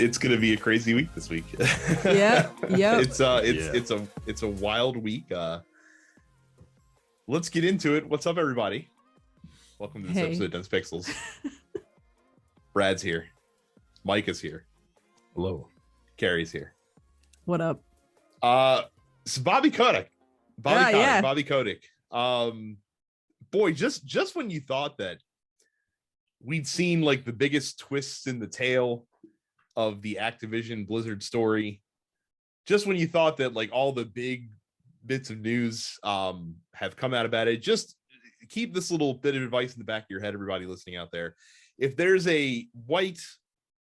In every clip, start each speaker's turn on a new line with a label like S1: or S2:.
S1: It's gonna be a crazy week this week.
S2: Yeah.
S1: It's a wild week. Let's get into it. What's up, everybody? Welcome to this episode of Dense Pixels. Brad's here. Mike is here.
S3: Hello.
S1: Carrie's here.
S2: What up?
S1: So Bobby Kotick. Bobby Kotick. Boy, just when you thought that we'd seen like the biggest twists in the tale of the Activision Blizzard story, just when you thought that like all the big bits of news have come out about it, just keep this little bit of advice in the back of your head, everybody listening out there. If there's a white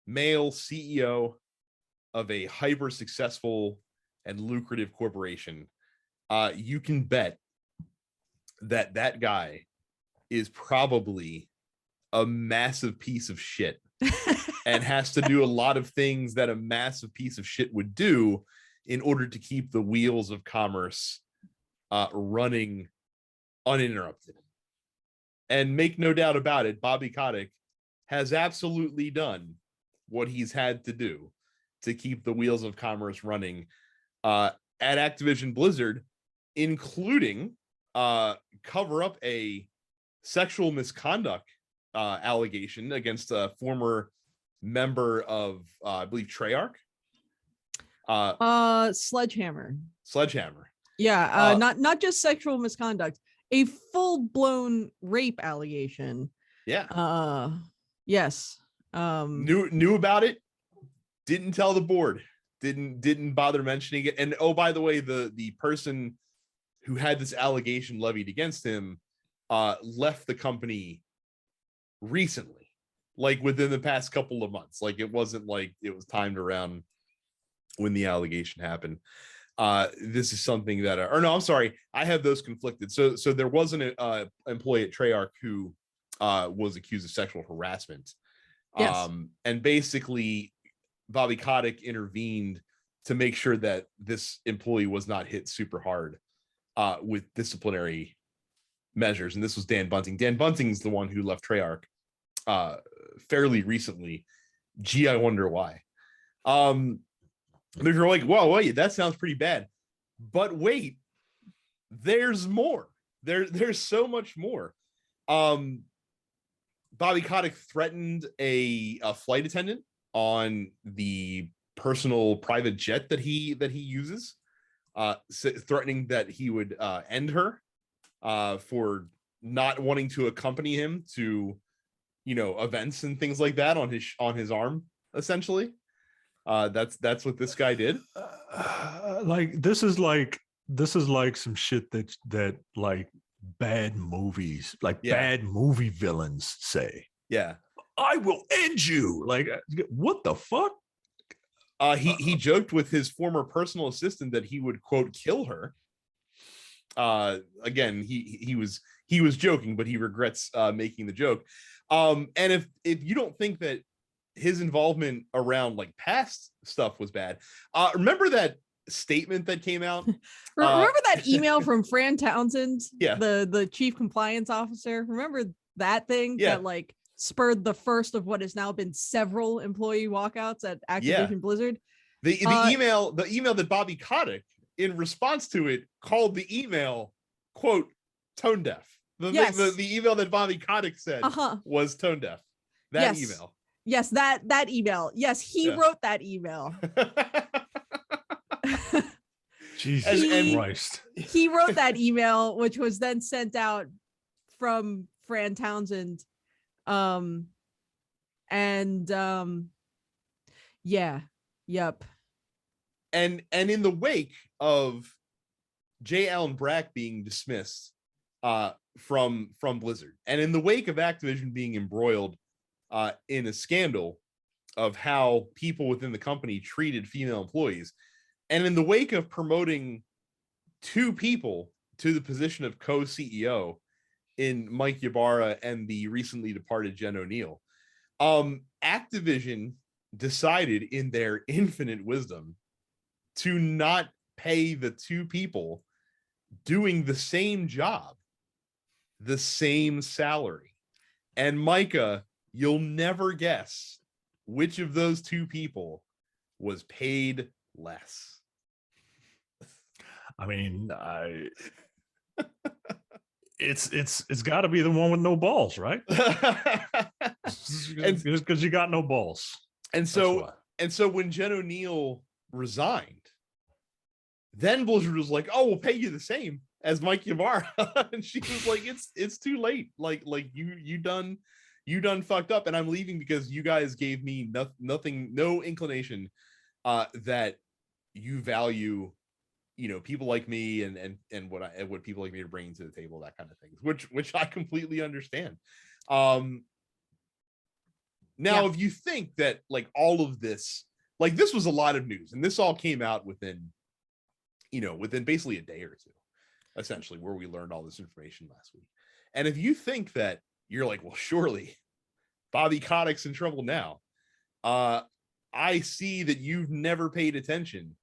S1: male CEO of a hyper successful and lucrative corporation, you can bet that that guy is probably a massive piece of shit and has to do a lot of things that a massive piece of shit would do in order to keep the wheels of commerce running uninterrupted. And make no doubt about it, Bobby Kotick has absolutely done what he's had to do to keep the wheels of commerce running at Activision Blizzard, including cover up a sexual misconduct allegation against a former member of I believe Treyarch.
S2: Sledgehammer.
S1: Yeah,
S2: not just sexual misconduct, a full-blown rape allegation.
S1: Yeah.
S2: Yes.
S1: Knew about it, didn't tell the board, didn't bother mentioning it. And oh, by the way, the person who had this allegation levied against him left the company recently, like within the past couple of months. Like it wasn't like it was timed around when the allegation happened. This is something that I have those conflicted. So there was an employee at Treyarch who was accused of sexual harassment.
S2: Yes.
S1: And basically Bobby Kotick intervened to make sure that this employee was not hit super hard with disciplinary measures. And this was Dan Bunting. Dan Bunting's the one who left Treyarch fairly recently. Gee, I wonder why. If you're like, whoa, wait, that sounds pretty bad. But wait, there's more. There's so much more. Bobby Kotick threatened a flight attendant on the personal private jet that he uses, threatening that he would end her for not wanting to accompany him to, events and things like that on his arm, essentially. That's what this guy did.
S3: This is like some shit that like bad movies, bad movie villains say.
S1: Yeah.
S3: I will end you. Like, what the fuck?
S1: He joked with his former personal assistant that he would, quote, kill her. Again, he was joking, but he regrets making the joke. And if you don't think that his involvement around like past stuff was bad, remember that statement that came out?
S2: Remember that email from Fran Townsend?
S1: Yeah.
S2: The chief compliance officer. Remember that thing that like spurred the first of what has now been several employee walkouts at Activision Blizzard?
S1: The email that Bobby Kotick, in response to it, called the email, quote, tone deaf. The email that Bobby Kotick said was tone deaf. That email.
S2: Yes, that email. Yes, he wrote that email.
S3: Jesus Christ.
S2: He wrote that email, which was then sent out from Fran Townsend. Yep.
S1: And in the wake of J. Allen Brack being dismissed from Blizzard, and in the wake of Activision being embroiled in a scandal of how people within the company treated female employees, and in the wake of promoting two people to the position of co-CEO in Mike Ybarra and the recently departed Jen O'Neill, Activision decided in their infinite wisdom to not pay the two people doing the same job the same salary. And Micah, you'll never guess which of those two people was paid less.
S3: I mean, it's got to be the one with no balls, right? And because you got no balls.
S1: And so when Jen O'Neill resigned, then Blizzard was like, "Oh, we'll pay you the same as Mike Ybarra," and she was like, "It's too late. Like you done fucked up, and I'm leaving because you guys gave me nothing, no inclination that you value, people like me and what people like me are bringing to the table, that kind of thing, which I completely understand." Now, if you think that like all of this, like this was a lot of news, and this all came out within basically a day or two, essentially, where we learned all this information last week. And if you think that, you're like, well, surely Bobby Kotick's in trouble now. I see that you've never paid attention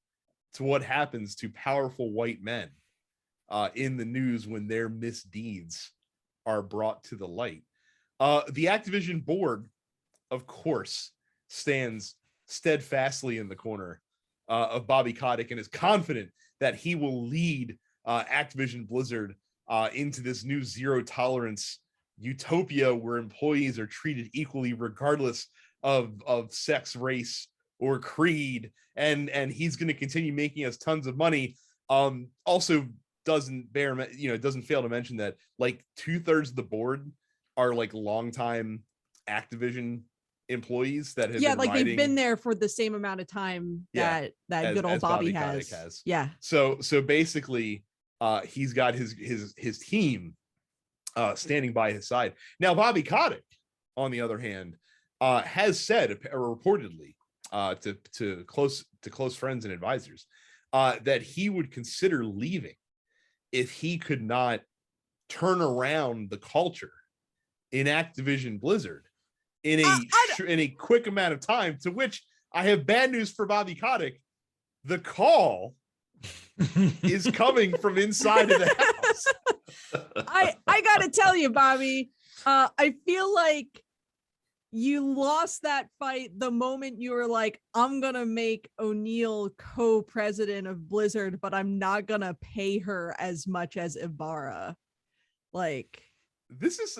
S1: to what happens to powerful white men in the news when their misdeeds are brought to the light. The Activision board, of course, stands steadfastly in the corner of Bobby Kotick and is confident that he will lead Activision Blizzard into this new zero tolerance utopia where employees are treated equally regardless of sex, race, or creed, and he's going to continue making us tons of money. Also doesn't fail to mention that like 2/3 of the board are like longtime Activision employees that have
S2: they've been there for the same amount of time that good old Bobby has. Yeah.
S1: So basically, he's got his team standing by his side. Now, Bobby Kotick, on the other hand, has said, reportedly, to close friends and advisors, that he would consider leaving if he could not turn around the culture in Activision Blizzard in a quick amount of time. To which I have bad news for Bobby Kotick. The call is coming from inside of the house.
S2: I gotta tell you, Bobby, I feel like you lost that fight the moment you were like, I'm gonna make O'Neill co-president of Blizzard, but I'm not gonna pay her as much as Ibarra. Like,
S1: this is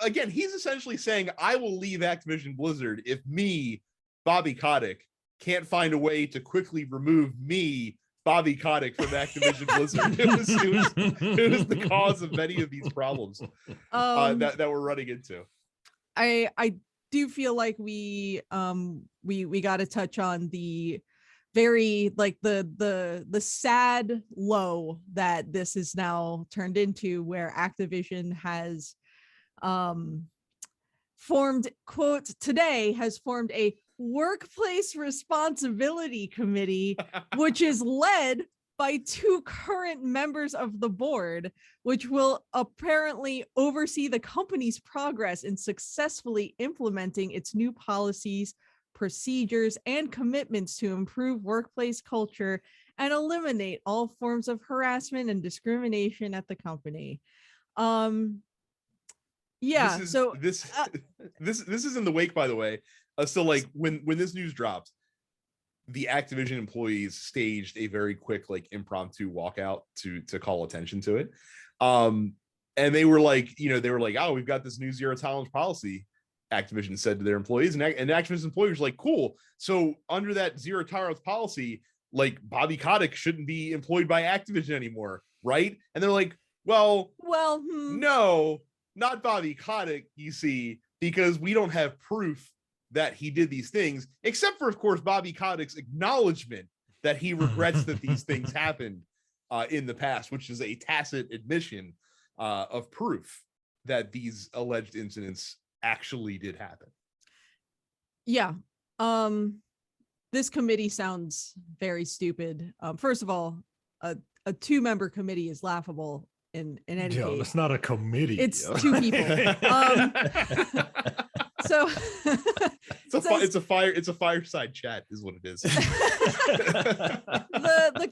S1: again, he's essentially saying, I will leave Activision Blizzard if me, Bobby Kotick, can't find a way to quickly remove me, Bobby Kotick, from Activision Blizzard. It was the cause of many of these problems that we're running into.
S2: I do feel like we got to touch on the very like the sad low that this is now turned into, where Activision has formed a workplace responsibility committee, which is led by 2 current members of the board, which will apparently oversee the company's progress in successfully implementing its new policies, procedures, and commitments to improve workplace culture and eliminate all forms of harassment and discrimination at the company. This
S1: is in the wake, by the way. So like when this news dropped, the Activision employees staged a very quick like impromptu walkout to call attention to it. And they were like, oh, we've got this new zero tolerance policy, Activision said to their employees, and Activision's employees were like, cool. So under that zero tolerance policy, like Bobby Kotick shouldn't be employed by Activision anymore, right? And they're like, well, no, not Bobby Kotick, you see, because we don't have proof that he did these things, except for, of course, Bobby Kotick's acknowledgement that he regrets that these things happened in the past, which is a tacit admission of proof that these alleged incidents actually did happen.
S2: Yeah. This committee sounds very stupid. First of all, a 2-member committee is laughable in any case.
S3: It's not a committee.
S2: It's 2 people. So
S1: it's a fireside chat is what it is.
S2: The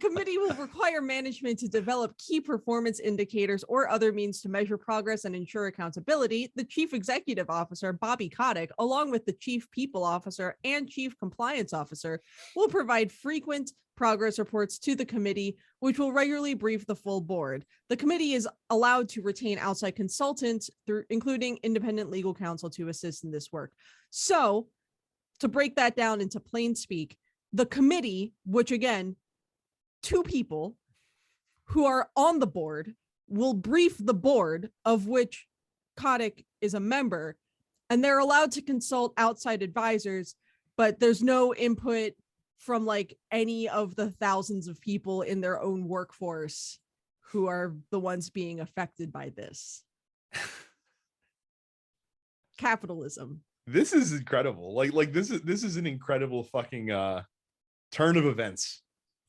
S2: committee will require management to develop key performance indicators or other means to measure progress and ensure accountability. The chief executive officer, Bobby Kotick, along with the chief people officer and chief compliance officer, will provide frequent progress reports to the committee, which will regularly brief the full board. The committee is allowed to retain outside consultants, including independent legal counsel, to assist in this work. So, to break that down into plain speak, the committee, which again, 2 people who are on the board, will brief the board, of which Kotick is a member, and they're allowed to consult outside advisors, but there's no input from like any of the thousands of people in their own workforce who are the ones being affected by this. Capitalism.
S1: This is incredible. Like this is an incredible fucking turn of events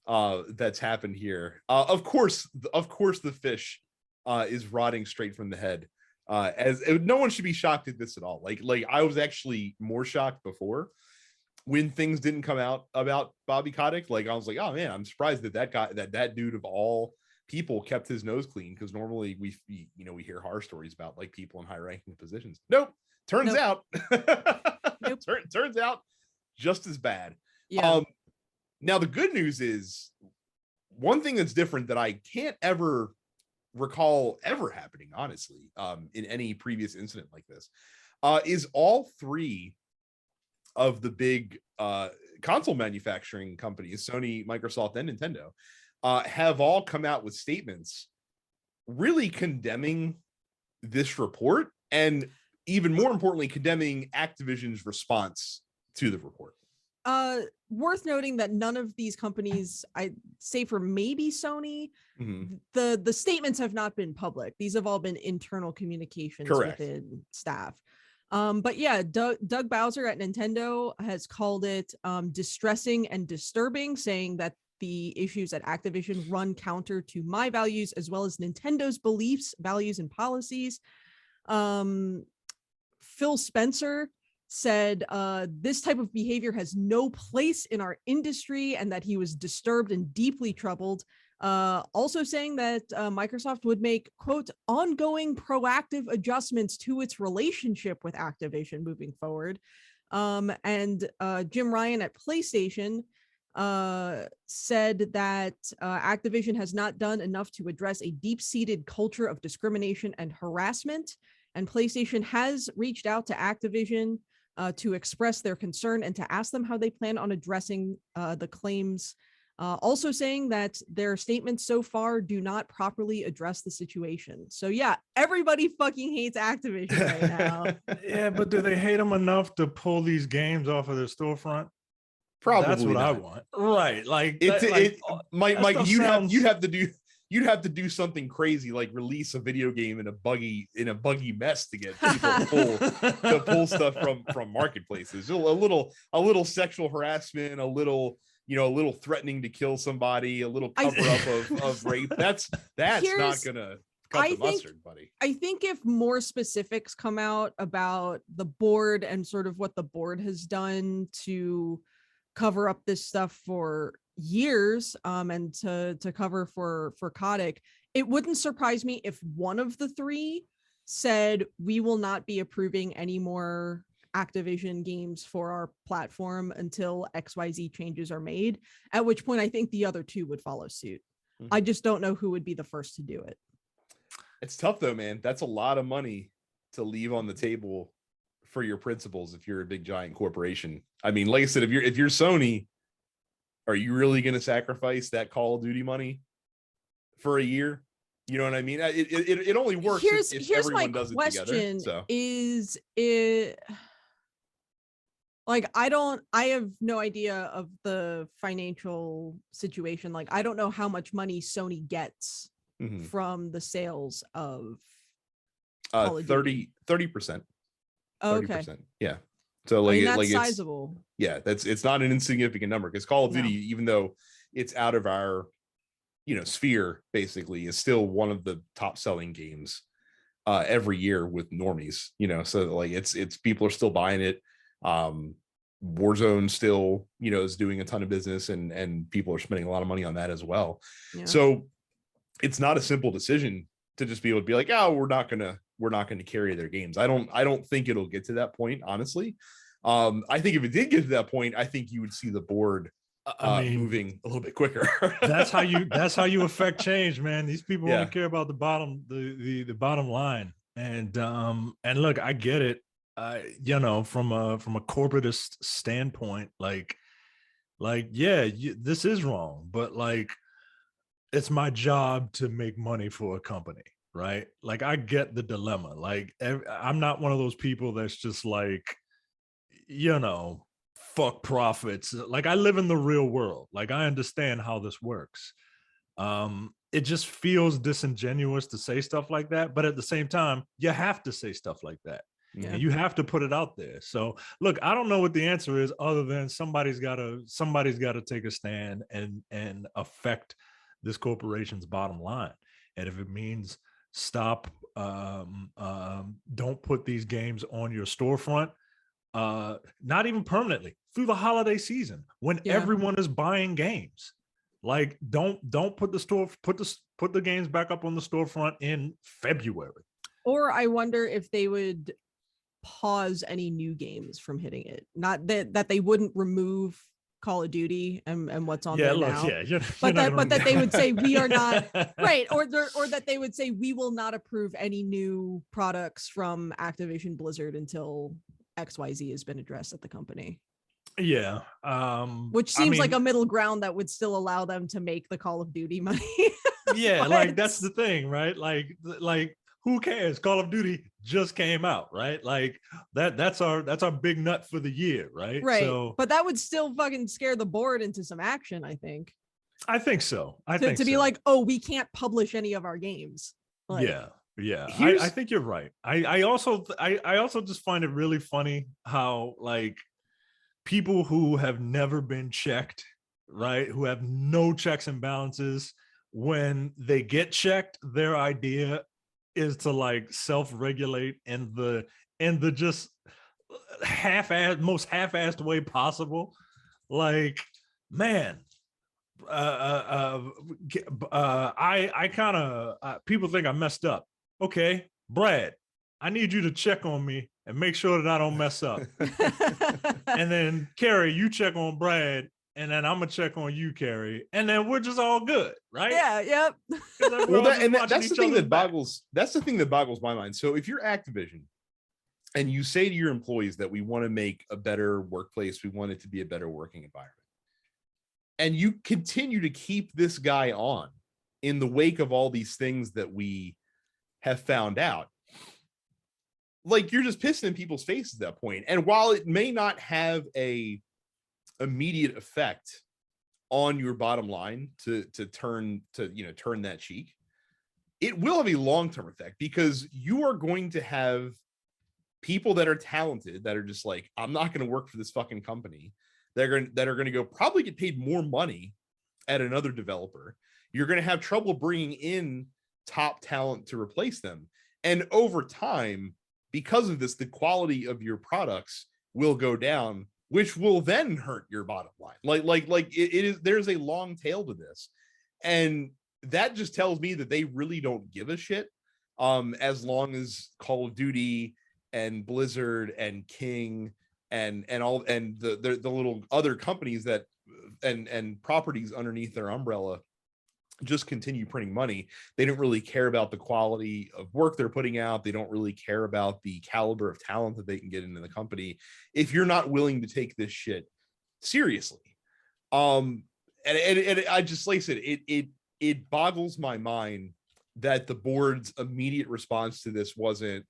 S1: that's happened here. Of course the fish is rotting straight from the head. As no one should be shocked at this at all. Like I was actually more shocked before when things didn't come out about Bobby Kotick. Like I was like, oh man, I'm surprised that dude of all people kept his nose clean, because normally we hear horror stories about like people in high ranking positions. Nope. Turns out turns out just as bad.
S2: Yeah.
S1: Now the good news is, one thing that's different that I can't ever recall ever happening, honestly, in any previous incident like this, is all 3 of the big console manufacturing companies, Sony, Microsoft, and Nintendo, have all come out with statements really condemning this report, and even more importantly, condemning Activision's response to the report.
S2: Worth noting that none of these companies, I say for maybe Sony, the statements have not been public. These have all been internal communications within staff. But yeah, Doug Bowser at Nintendo has called it distressing and disturbing, saying that the issues at Activision run counter to my values as well as Nintendo's beliefs, values, and policies. Phil Spencer said this type of behavior has no place in our industry, and that he was disturbed and deeply troubled. Also saying that Microsoft would make, quote, ongoing proactive adjustments to its relationship with Activision moving forward. And Jim Ryan at PlayStation said that Activision has not done enough to address a deep-seated culture of discrimination and harassment. And PlayStation has reached out to Activision to express their concern and to ask them how they plan on addressing the claims. Also saying that their statements so far do not properly address the situation. So yeah, everybody fucking hates Activision right now.
S3: Yeah, but do they hate them enough to pull these games off of their storefront?
S1: Probably
S3: that's what
S1: not.
S3: I want. Right. Like,
S1: Mike, you'd have to do something crazy, like release a video game in a buggy mess to get people to pull stuff from marketplaces. A little sexual harassment, a little threatening to kill somebody, a little cover up of rape. That's not gonna cut the mustard, buddy.
S2: I think if more specifics come out about the board and sort of what the board has done to cover up this stuff for years, and to cover for Kotick, it wouldn't surprise me if one of the 3 said we will not be approving any more Activision games for our platform until XYZ changes are made, at which point I think the other 2 would follow suit. I just don't know who would be the first to do it.
S1: It's tough though, man. That's a lot of money to leave on the table for your principals if you're a big giant corporation. I mean, like I said, if you're Sony, are you really going to sacrifice that Call of Duty money for a year? You know what I mean? It only works if everyone does it together. So
S2: is it like, I have no idea of the financial situation. Like, I don't know how much money Sony gets from the sales of
S1: 30%.
S2: 30%.
S1: Yeah. So like,
S2: that's sizable.
S1: It's not an insignificant number, because Call of Duty, even though it's out of our sphere, basically, is still one of the top selling games every year with normies, so like it's people are still buying it. Warzone still, is doing a ton of business, and people are spending a lot of money on that as well. Yeah. So it's not a simple decision to just be able to be like, oh, we're not gonna carry their games. I don't think it'll get to that point, honestly. I think if it did get to that point, I think you would see the board moving a little bit quicker.
S3: that's how you affect change, man. These people only care about the bottom line. And look, I get it. From a corporatist standpoint, this is wrong, but like, it's my job to make money for a company, right? Like, I get the dilemma. Like, I'm not one of those people that's just like, fuck profits. Like, I live in the real world. Like, I understand how this works. It just feels disingenuous to say stuff like that, but at the same time, you have to say stuff like that. Yeah. And you have to put it out there. So look, I don't know what the answer is, other than somebody's got to take a stand and affect this corporation's bottom line. And if it means stop, don't put these games on your storefront, not even permanently, through the holiday season when everyone is buying games. Like, don't put the games back up on the storefront in February.
S2: Or I wonder if they would pause any new games from hitting it. Not that they wouldn't remove Call of Duty and what's on there now. But that they would say we are not right, or that they would say we will not approve any new products from Activision Blizzard until XYZ has been addressed at the company.
S3: Yeah.
S2: Which seems like a middle ground that would still allow them to make the Call of Duty money.
S3: Yeah, like, that's the thing, right? Like who cares? Call of Duty just came out, right? Like, that's our big nut for the year, right?
S2: Right. So, but that would still fucking scare the board into some action, I think.
S3: I think so.
S2: To be like, oh, we can't publish any of our games. Like,
S3: yeah. I think you're right. I also just find it really funny how, like, people who have never been checked, right, who have no checks and balances, when they get checked, their idea is to like self-regulate in the just most half-assed way possible. Like, man, I kind of people think I messed up. Okay, Brad, I need you to check on me and make sure that I don't mess up. And then Carrie, you check on Brad, and then I'm gonna check on you, Carrie, and then we're just all good, right?
S2: Yeah, yep.
S1: Well, that's the thing that boggles my mind. So if you're Activision and you say to your employees that we want to make a better workplace, we want it to be a better working environment, and you continue to keep this guy on in the wake of all these things that we have found out, like, you're just pissing in people's faces at that point. And while it may not have a immediate effect on your bottom line to turn that cheek, it will have a long-term effect, because you are going to have people that are talented that are just like, I'm not going to work for this fucking company. That are going to go probably get paid more money at another developer. You're going to have trouble bringing in top talent to replace them, and over time, because of this, the quality of your products will go down, which will then hurt your bottom line. There's a long tail to this. And that just tells me that they really don't give a shit. As long as Call of Duty and Blizzard and King and the little other companies that and properties underneath their umbrella just continue printing money, they don't really care about the quality of work they're putting out. They don't really care about the caliber of talent that they can get into the company if you're not willing to take this shit seriously. And I just, like I said, it boggles my mind that the board's immediate response to this wasn't,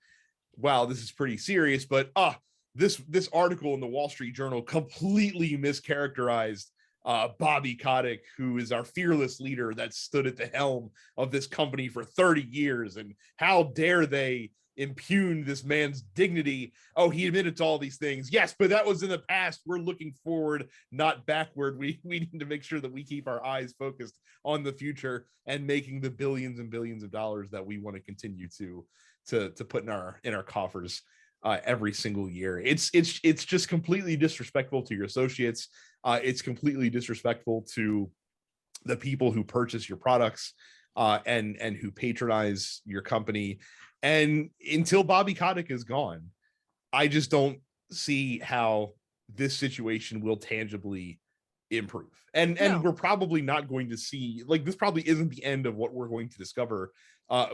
S1: wow, this is pretty serious, but this article in the Wall Street Journal completely mischaracterized Bobby Kotick, who is our fearless leader that stood at the helm of this company for 30 years. And how dare they impugn this man's dignity? Oh, he admitted to all these things. Yes, but that was in the past. We're looking forward, not backward. We need to make sure that we keep our eyes focused on the future and making the billions and billions of dollars that we want to continue to put in our coffers every single year. It's just completely disrespectful to your associates. It's completely disrespectful to the people who purchase your products and who patronize your company. And until Bobby Kotick is gone, I just don't see how this situation will tangibly improve. And we're probably not going to see, like, this probably isn't the end of what we're going to discover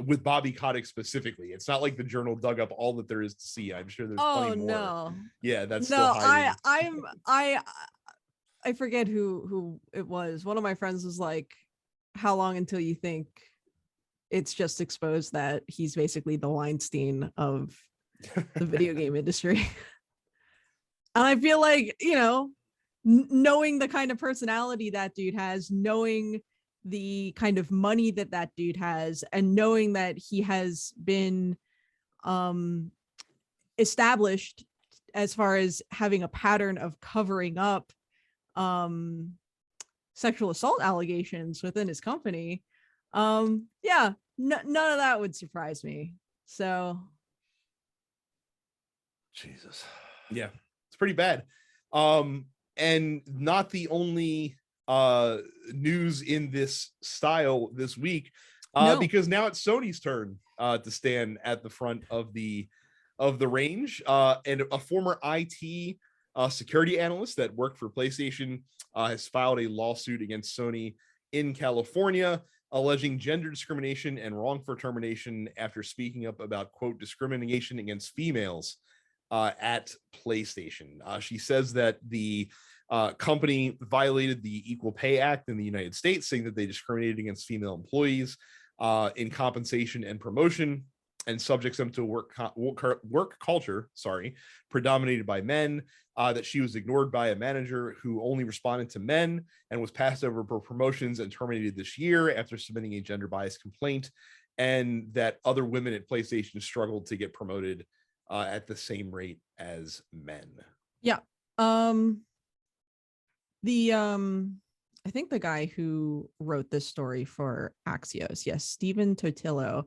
S1: with Bobby Kotick specifically. It's not like the journal dug up all that there is to see. I'm sure there's plenty more.
S2: No.
S1: Yeah, that's
S2: no.
S1: Still hiding.
S2: I forget who it was. One of my friends was like, "How long until you think it's just exposed that he's basically the Weinstein of the video game industry?" And I feel like, you know, knowing the kind of personality that dude has, knowing the kind of money that dude has, and knowing that he has been established as far as having a pattern of covering up sexual assault allegations within his company, none of that would surprise me. So
S3: Jesus.
S1: Yeah, it's pretty bad. And not the only news in this style this week, because now it's Sony's turn to stand at the front of the range, and a former IT security analyst that worked for PlayStation has filed a lawsuit against Sony in California, alleging gender discrimination and wrongful termination after speaking up about, quote, discrimination against females at PlayStation. She says that the company violated the Equal Pay Act in the United States, saying that they discriminated against female employees in compensation and promotion, and subjects them to work culture, predominated by men, that she was ignored by a manager who only responded to men and was passed over for promotions and terminated this year after submitting a gender bias complaint, and that other women at PlayStation struggled to get promoted at the same rate as men. Yeah.
S2: I think the guy who wrote this story for Axios, yes, Stephen Totillo,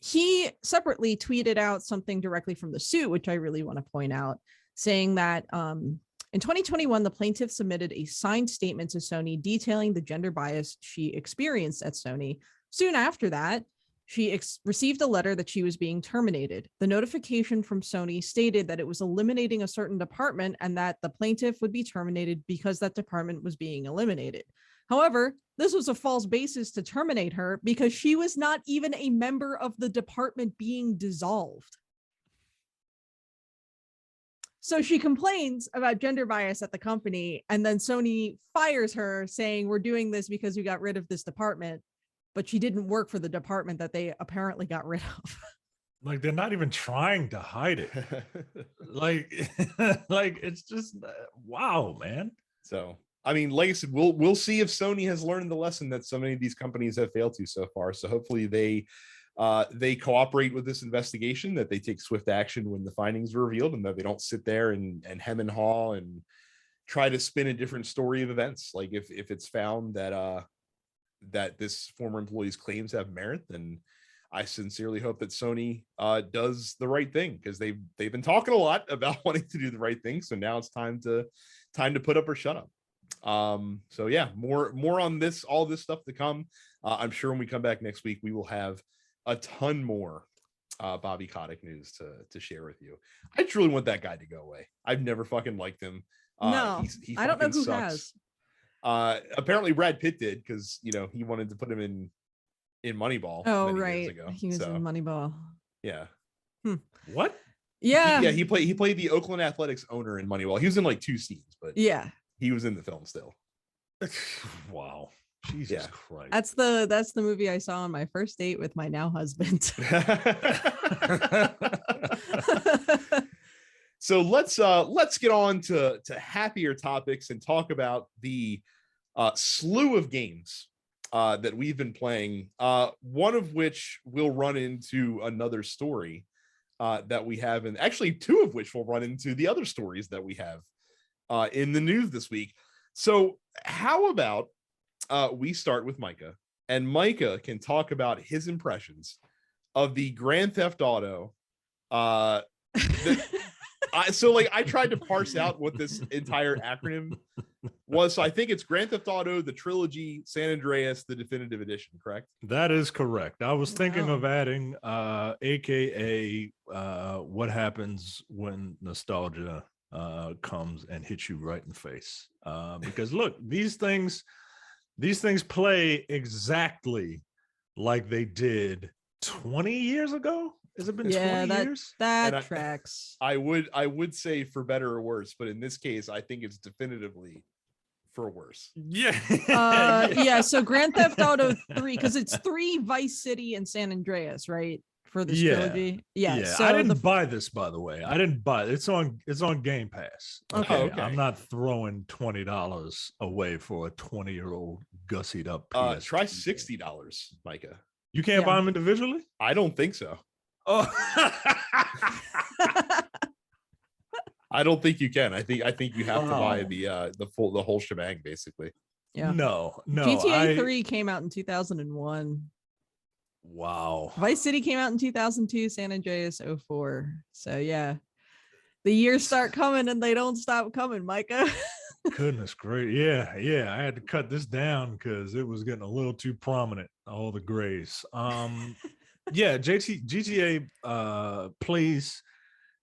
S2: he separately tweeted out something directly from the suit, which I really want to point out, saying that in 2021, the plaintiff submitted a signed statement to Sony detailing the gender bias she experienced at Sony. Soon after that, she received a letter that she was being terminated. The notification from Sony stated that it was eliminating a certain department and that the plaintiff would be terminated because that department was being eliminated. However, this was a false basis to terminate her because she was not even a member of the department being dissolved. So she complains about gender bias at the company, and then Sony fires her saying, "We're doing this because we got rid of this department." But she didn't work for the department that they apparently got rid of.
S3: Like, they're not even trying to hide it. like it's just wow, man.
S1: So, I mean, like I said, we'll see if Sony has learned the lesson that so many of these companies have failed to so far. So hopefully they cooperate with this investigation, that they take swift action when the findings are revealed, and that they don't sit there and hem and haw and try to spin a different story of events. Like if it's found that that this former employee's claims have merit, then I sincerely hope that Sony does the right thing, because they've been talking a lot about wanting to do the right thing. So now it's time to put up or shut up. So yeah, more on this, all this stuff to come. I'm sure when we come back next week, we will have a ton more Bobby Kotick news to share with you. I truly want that guy to go away. I've never fucking liked him.
S2: No,
S1: he
S2: I don't know who
S1: sucks.
S2: has.
S1: Apparently Brad Pitt did, because he wanted to put him in Moneyball.
S2: Oh right, he was in Moneyball.
S1: Yeah.
S3: What?
S2: Yeah.
S1: He played the Oakland Athletics owner in Moneyball. He was in like 2 scenes, but
S2: yeah, he
S1: was in the film still.
S3: Wow. Jesus Christ.
S2: That's the movie I saw on my first date with my now husband.
S1: So let's get on to happier topics and talk about the slew of games that we've been playing. One of which will run into another story that we have, and actually two of which will run into the other stories that we have in the news this week. So how about we start with Micah, and Micah can talk about his impressions of the Grand Theft Auto. I tried to parse out what this entire acronym was. So I think it's Grand Theft Auto, the Trilogy, San Andreas, the Definitive Edition, correct?
S3: That is correct. I was thinking of adding AKA what happens when nostalgia comes and hits you right in the face. Because look, these things play exactly like they did 20 years ago. Has it been 20 years?
S2: That tracks.
S1: I would say for better or worse, but in this case, I think it's definitively for worse.
S3: Yeah.
S2: Yeah. So Grand Theft Auto 3, because it's 3 Vice City and San Andreas, right? For this trilogy. Yeah. So
S3: I didn't buy this, by the way. I didn't buy it. It's on Game Pass.
S2: Okay.
S3: I'm not throwing $20 away for a 20-year-old gussied up PS.
S1: Try $60, Micah.
S3: You can't buy them individually?
S1: I don't think so.
S3: Oh.
S1: I don't think you can. I think you have to buy the whole shebang, basically.
S2: Yeah.
S3: No.
S2: GTA 3 came out in 2001.
S3: Wow.
S2: Vice City came out in 2002, San Andreas 04. So yeah. The years start coming and they don't stop coming, Micah.
S3: Goodness great. Yeah. I had to cut this down because it was getting a little too prominent, all the grays. Yeah, GTA plays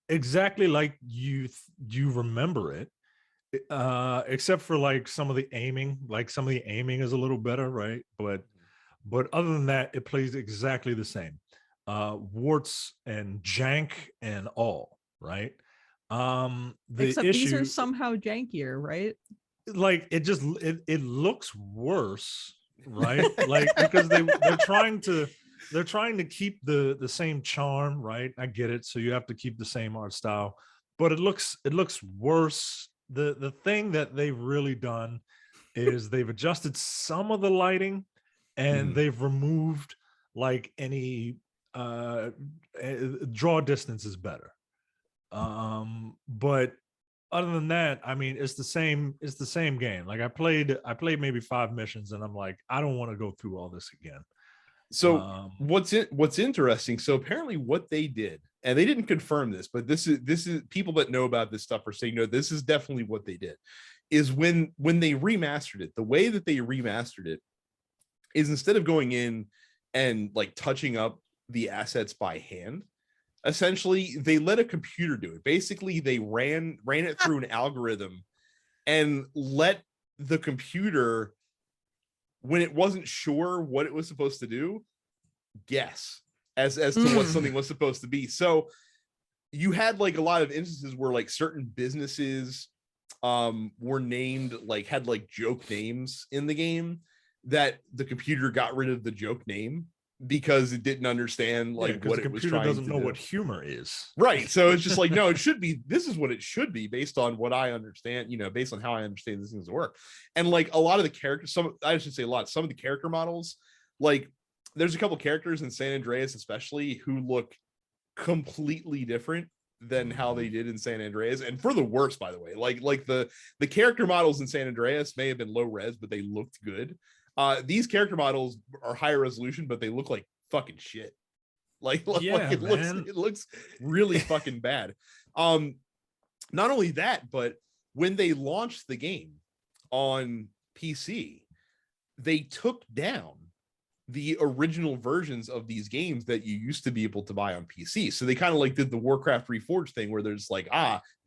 S3: exactly like you remember it, except for like some of the aiming. Like some of the aiming is a little better, right? But other than that, it plays exactly the same. Warts and jank and all, right?
S2: Except these are somehow jankier, right?
S3: Like it looks worse, right? Like because they're trying to keep the same charm, right? I get it. So you have to keep the same art style, but it looks worse. The thing that they've really done is they've adjusted some of the lighting and they've removed like any draw distance is better. But other than that, I mean, it's the same game. Like I played maybe 5 missions and I'm like, I don't want to go through all this again.
S1: So what's interesting, so apparently what they did, and they didn't confirm this, but this is people that know about this stuff are saying, no, this is definitely what they did, is when they remastered it, the way that they remastered it is instead of going in and like touching up the assets by hand, essentially they let a computer do it. Basically they ran it through an algorithm and let the computer, when it wasn't sure what it was supposed to do, guess as to what something was supposed to be. So you had like a lot of instances where like certain businesses were named, like had like joke names in the game that the computer got rid of the joke name because it didn't understand like what it was trying to do. The computer doesn't know
S3: what humor is.
S1: Right. So it's just like, no, it should be, this is what it should be based on what I understand, based on how I understand these things work. And like a lot of the characters, some of the character models, like there's a couple characters in San Andreas, especially, who look completely different than how they did in San Andreas, and for the worse, by the way. Like the character models in San Andreas may have been low res, but they looked good. These character models are higher resolution, but they look like fucking shit. It looks really fucking bad. Not only that, but when they launched the game on PC, they took down the original versions of these games that you used to be able to buy on PC. So they kind of like did the Warcraft Reforged thing where there's like,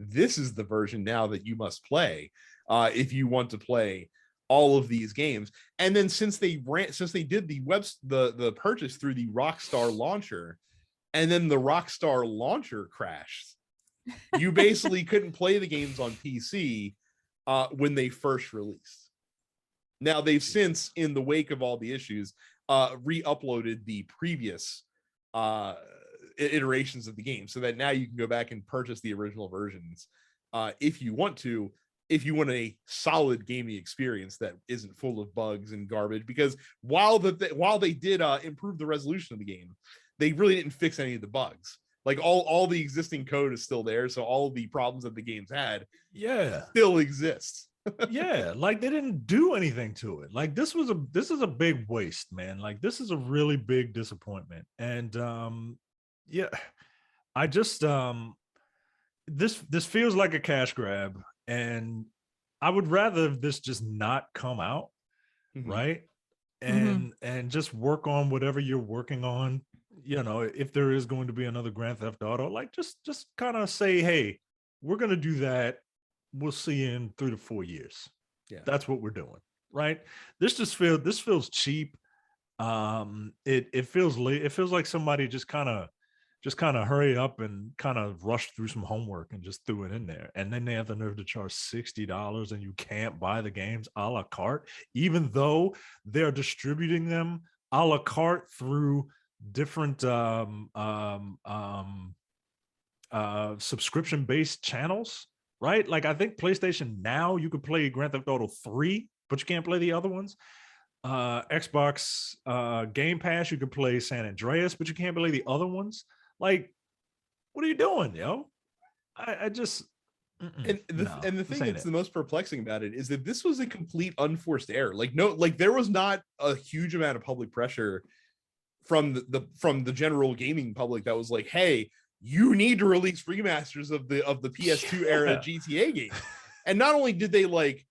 S1: this is the version now that you must play if you want to play all of these games. And then since they did the purchase through the Rockstar launcher, and then the Rockstar launcher crashed, you basically couldn't play the games on PC when they first released. Now they've since, in the wake of all the issues, re-uploaded the previous iterations of the game, so that now you can go back and purchase the original versions if you want to, if you want a solid gaming experience that isn't full of bugs and garbage. Because while they did improve the resolution of the game, they really didn't fix any of the bugs. Like all the existing code is still there, so all of the problems that the games had still exist.
S3: Yeah, like they didn't do anything to it. Like this is a big waste, man. Like this is a really big disappointment. And yeah, I just this feels like a cash grab, and I would rather this just not come out, right? And just work on whatever you're working on. You know, if there is going to be another Grand Theft Auto, like just kind of say, hey, we're gonna do that. We'll see you in 3 to 4 years. Yeah, that's what we're doing, right? This feels cheap. It feels late. It feels like somebody just kind of hurry up and kind of rush through some homework and just threw it in there. And then they have the nerve to charge $60 and you can't buy the games a la carte, even though they're distributing them a la carte through different subscription-based channels, right? Like I think PlayStation Now, you could play Grand Theft Auto 3, but you can't play the other ones. Xbox Game Pass, you can play San Andreas, but you can't play the other ones. Like, what are you doing, yo? I just
S1: and the thing that's the most perplexing about it is that this was a complete unforced error. Like there was not a huge amount of public pressure from the general gaming public that was like, hey, you need to release remasters of the PS2 era GTA games. And not only did they like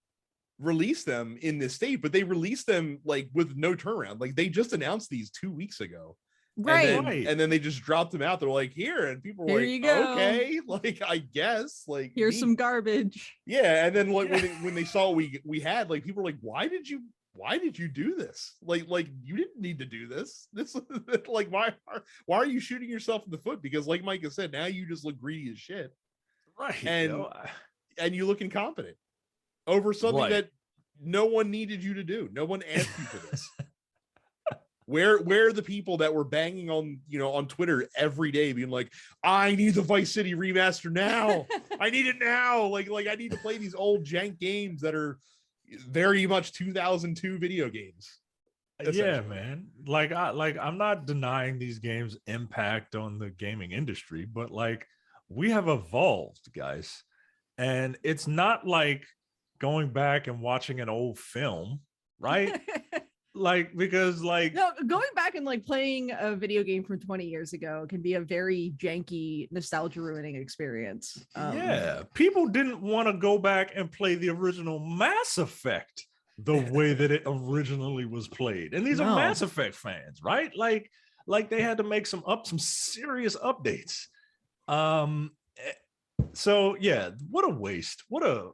S1: release them in this state, but they released them like with no turnaround. Like they just announced these 2 weeks ago.
S2: Right.
S1: And then they just dropped them out. They're like, here, and people were
S2: Here
S1: like, okay, like I guess, like
S2: here's some garbage.
S1: Yeah, and then like when they saw we had, like, people were like, why did you do this? Like you didn't need to do this. This like why are you shooting yourself in the foot? Because like Mike has said, now you just look greedy as shit.
S3: Right.
S1: And you look incompetent over something that no one needed you to do. No one asked you for this. Where are the people that were banging on, on Twitter every day being like, I need the Vice City remaster now. I need it now. Like I need to play these old jank games that are very much 2002 video games.
S3: Yeah, man. Like I'm not denying these games' impact on the gaming industry, but like we have evolved, guys. And it's not like going back and watching an old film, right? Like, because like
S2: going back and like playing a video game from 20 years ago can be a very janky, nostalgia ruining experience.
S3: Yeah, people didn't want to go back and play the original Mass Effect the way that it originally was played, and these are Mass Effect fans, right? Like they had to make some serious updates. So yeah, what a waste. What a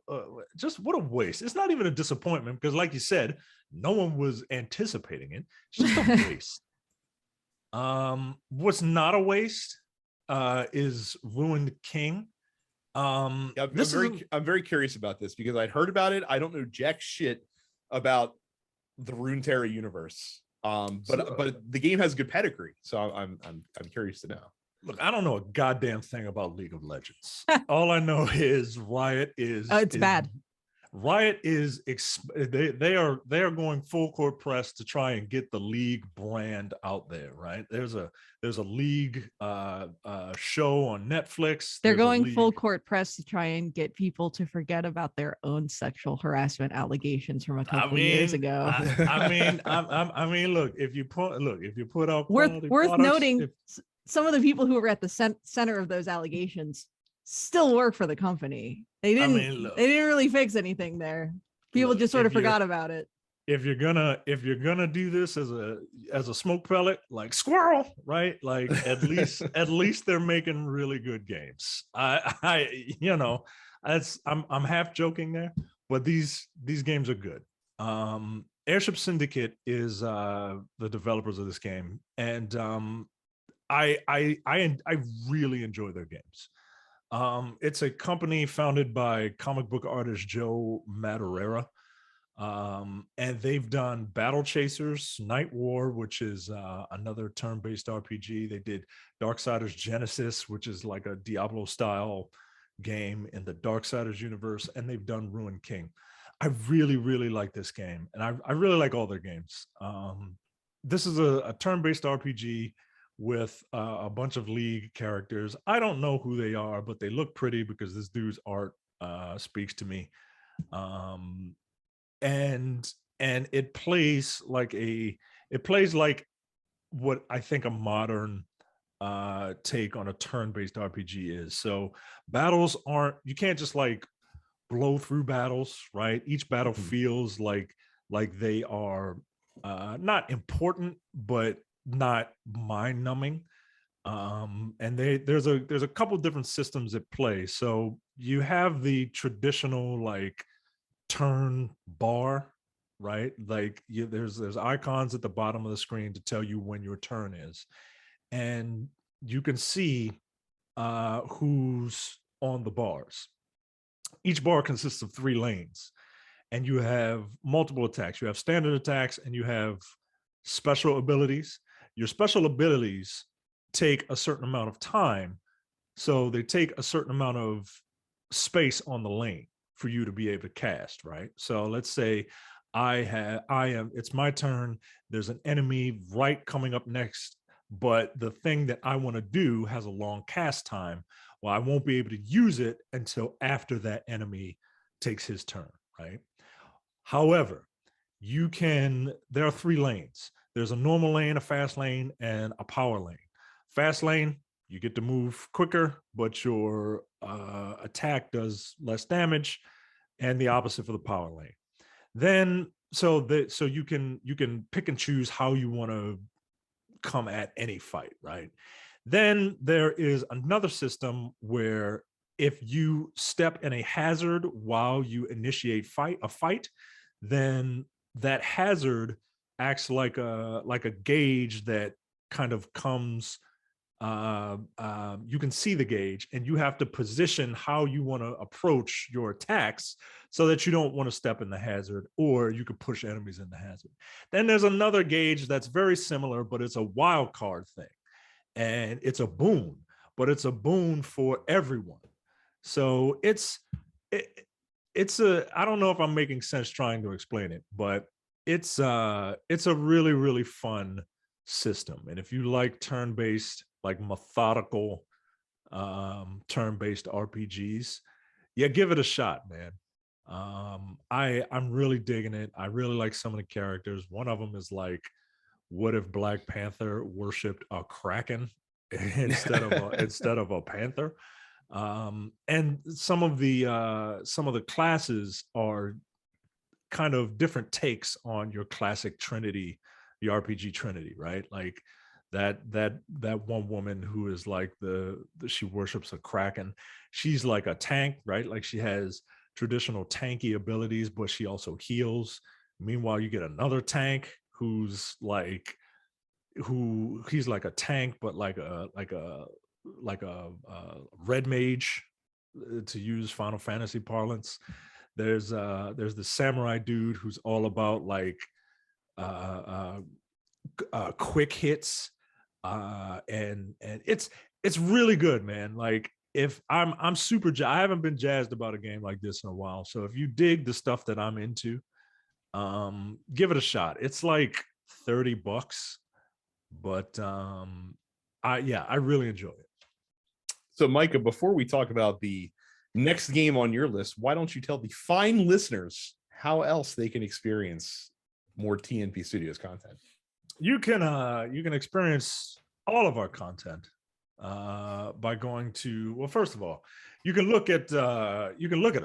S3: waste. It's not even a disappointment because, like you said, no one was anticipating it. It's just a waste. What's not a waste is Ruined King.
S1: I'm very curious about this because I'd heard about it. I don't know jack shit about the Runeterra universe. But the game has good pedigree, so I'm curious to know.
S3: Look, I don't know a goddamn thing about League of Legends. All I know is Riot is
S2: bad.
S3: Riot is they are going full court press to try and get the League brand out there, right? There's a League show on Netflix.
S2: They're going full court press to try and get people to forget about their own sexual harassment allegations from a couple years ago.
S3: I mean, look, if you put out
S2: worth
S3: products,
S2: noting, some of the people who were at the center of those allegations still work for the company. They didn't really fix anything there. People just sort of forgot about it.
S3: If you're gonna do this as a smoke pellet, like squirrel, right? Like at least they're making really good games. I'm half joking there, but these games are good. Airship Syndicate is the developers of this game, and I really enjoy their games. It's a company founded by comic book artist Joe Madureira. And they've done Battle Chasers, Night War, which is another turn-based RPG. They did Darksiders Genesis, which is like a Diablo style game in the Darksiders universe, and they've done Ruin King. I really, really like this game, and I really like all their games. This is a turn-based RPG with a bunch of League characters. I don't know who they are, but they look pretty because this dude's art speaks to me. And it plays like what I think a modern take on a turn-based RPG is. So battles aren't, you can't just like blow through battles, right? Each battle feels like they are not important, but not mind-numbing. And there's a couple different systems at play. So you have the traditional like turn bar, right? Like there's icons at the bottom of the screen to tell you when your turn is, and you can see who's on the bars. Each bar consists of 3 lanes, and you have multiple attacks. You have standard attacks and you have special abilities. Your special abilities take a certain amount of time, so they take a certain amount of space on the lane for you to be able to cast, right? So let's say it's my turn. There's an enemy right coming up next, but the thing that I want to do has a long cast time. Well, I won't be able to use it until after that enemy takes his turn, right? However, there are 3 lanes. There's a normal lane, a fast lane, and a power lane. Fast lane, you get to move quicker, but your attack does less damage, and the opposite for the power lane. Then, so you can pick and choose how you want to come at any fight, right? Then there is another system where if you step in a hazard while you initiate a fight, then that hazard acts like a gauge that kind of comes. You can see the gauge, and you have to position how you want to approach your attacks so that you don't want to step in the hazard, or you could push enemies in the hazard. Then there's another gauge that's very similar, but it's a wild card thing, and it's a boon, but it's a boon for everyone. So it's I don't know if I'm making sense trying to explain it, but it's a really, really fun system. And if you like turn-based, like methodical turn-based RPGs, yeah, give it a shot, man. I'm really digging it. I really like some of the characters. One of them is like, what if Black Panther worshipped a kraken instead of a panther? And some of the classes are kind of different takes on your classic Trinity, the RPG Trinity, right? Like that one woman who is like she worships a kraken. She's like a tank, right? Like she has traditional tanky abilities, but she also heals. Meanwhile, you get another tank he's like a tank, but like a red mage, to use Final Fantasy parlance. There's the samurai dude who's all about like quick hits, and it's really good, man. Like if I'm super I haven't been jazzed about a game like this in a while. So if you dig the stuff that I'm into, give it a shot. It's like $30, but I really enjoy it.
S1: So Micah, before we talk about the next game on your list, why don't you tell the fine listeners how else they can experience more TNP Studios content?
S3: You can experience all of our content by going to, well, first of all, you can look at us. You can look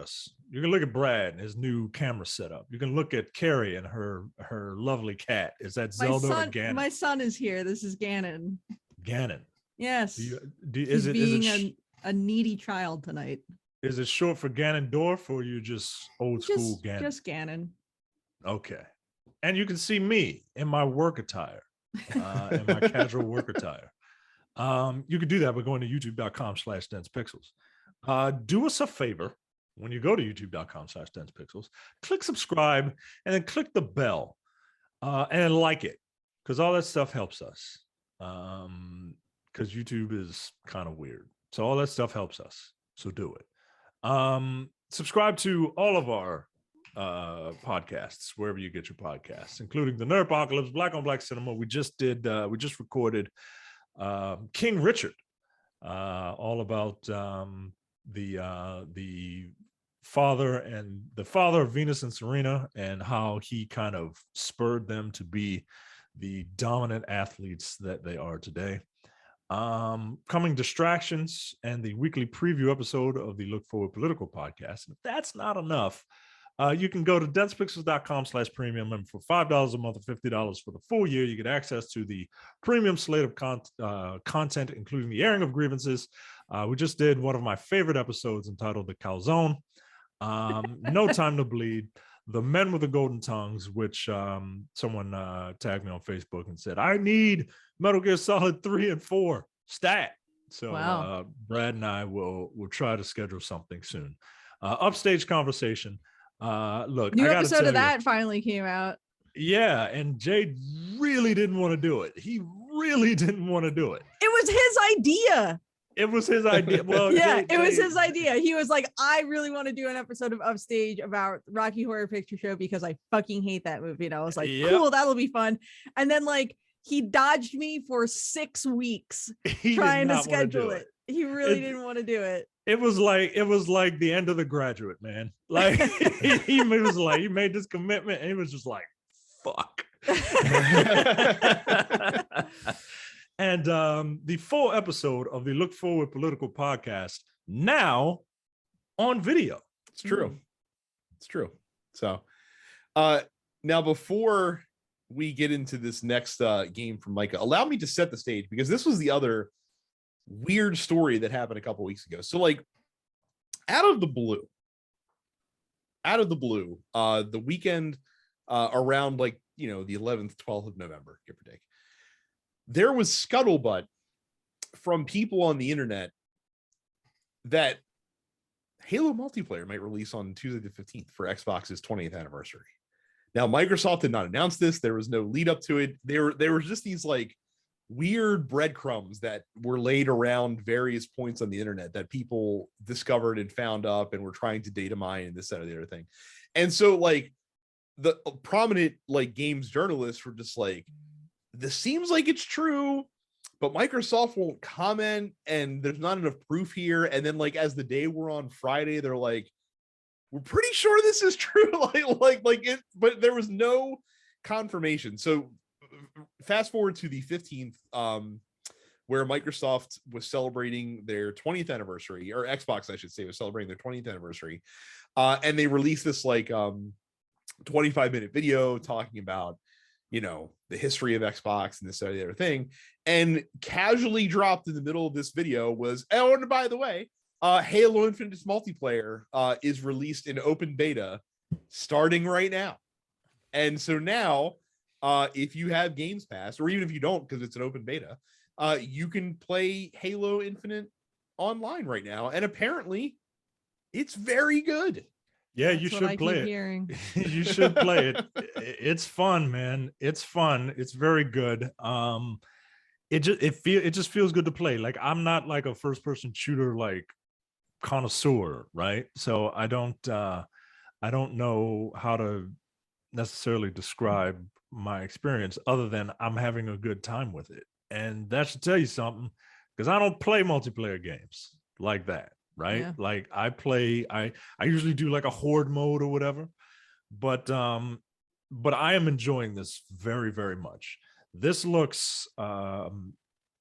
S3: at Brad and his new camera setup. You can look at Carrie and her lovely cat. Is that Zelda or Ganon?
S2: My son is here. This is Ganon.
S3: Ganon.
S2: Yes.
S3: Is it
S2: a needy child tonight?
S3: Is it short for Ganondorf, or you just old school Ganon?
S2: Just Ganon.
S3: Okay. And you can see me in my work attire, in my casual work attire. You can do that by going to youtube.com/densepixels. Do us a favor when you go to youtube.com/densepixels, click subscribe and then click the bell and then like it, because all that stuff helps us. Because YouTube is kind of weird. So all that stuff helps us. So do it. Subscribe to all of our podcasts wherever you get your podcasts, including the Nerdpocalypse, Black on Black Cinema. We just recorded King Richard, all about the father of Venus and Serena, and how he kind of spurred them to be the dominant athletes that they are today. Coming distractions and the weekly preview episode of the Look Forward Political podcast. If that's not enough, you can go to densepixels.com/premium, and for $5 a month or $50 for the full year, you get access to the premium slate of content, including the airing of grievances. We just did one of my favorite episodes entitled The Calzone, No Time to Bleed, The Men with the Golden Tongues, which someone tagged me on Facebook and said, I need Metal Gear Solid 3 and 4 stat. So wow. Brad and I will try to schedule something soon. Upstage Conversation. Look,
S2: new episode of that finally came out.
S3: Yeah, and Jade really didn't want to do it. He really didn't want to do it.
S2: It was his idea.
S3: It was his idea. Well,
S2: yeah, it was his idea. He was like, I really want to do an episode of Upstage about Rocky Horror Picture Show because I fucking hate that movie. And I was like, cool, that'll be fun. And then like he dodged me for 6 weeks trying to schedule it. He really didn't want to do it.
S3: It was like the end of The Graduate, man. Like he was like, he made this commitment and he was just like, fuck. And the full episode of the Look Forward Political podcast now on video.
S1: It's true. It's true. So now before we get into this next game from Micah, allow me to set the stage, because this was the other weird story that happened a couple weeks ago. So like out of the blue, the weekend around like, you know, the 11th, 12th of November, give or take, there was scuttlebutt from people on the internet that Halo multiplayer might release on Tuesday the 15th for Xbox's 20th anniversary. Now, Microsoft did not announce this. There was no lead up to it. There were just these like weird breadcrumbs that were laid around various points on the internet that people discovered and found up and were trying to data mine and this, that, or the other thing. And so like the prominent like games journalists were just like, this seems like it's true, but Microsoft won't comment and there's not enough proof here. And then like as the day wore on Friday, they're like, we're pretty sure this is true. like it, but there was no confirmation. So fast forward to the 15th, where Microsoft was celebrating their 20th anniversary, or Xbox, I should say, was celebrating their 20th anniversary. And they released this like 25-minute video talking about, you know, the history of Xbox and this or the other thing. And casually dropped in the middle of this video was, oh, and by the way, Halo Infinite's multiplayer is released in open beta starting right now. And so now, if you have Games Pass, or even if you don't because it's an open beta, you can play Halo Infinite online right now. And apparently it's very good.
S3: Yeah, you should play it. You should play it. It's fun, man. It's fun. It's very good. It just feels good to play. Like I'm not like a first person shooter like connoisseur, right? So I don't know how to necessarily describe my experience other than I'm having a good time with it. And that should tell you something, because I don't play multiplayer games like that. Right. Yeah. Like I usually do like a horde mode or whatever, but I am enjoying this very, very much. This looks,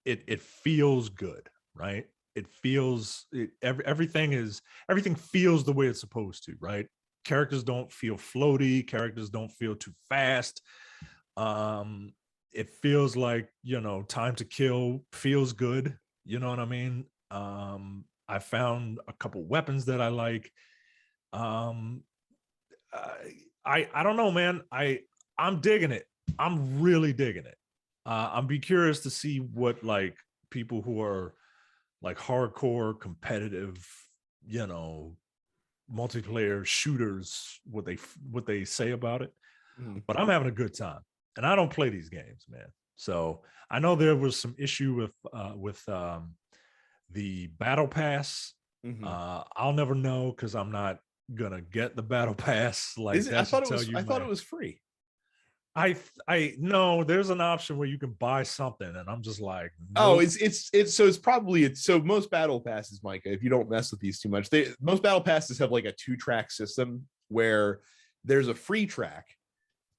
S3: it feels good, right? Everything feels the way it's supposed to, right? Characters don't feel floaty. Characters don't feel too fast. It feels like, you know, time to kill feels good. You know what I mean? I found a couple weapons that I like. I don't know, man. I'm digging it. I'm really digging it. I'm be curious to see what like people who are like hardcore competitive, you know, multiplayer shooters, what they say about it. But I'm having a good time, and I don't play these games, man. So I know there was some issue with the battle pass. I'll never know because I'm not gonna get the battle pass. Like
S1: I thought it was free.
S3: I know there's an option where you can buy something, and I'm just like,
S1: nope. So most battle passes, Micah, if you don't mess with these too much, most battle passes have like a 2-track system where there's a free track,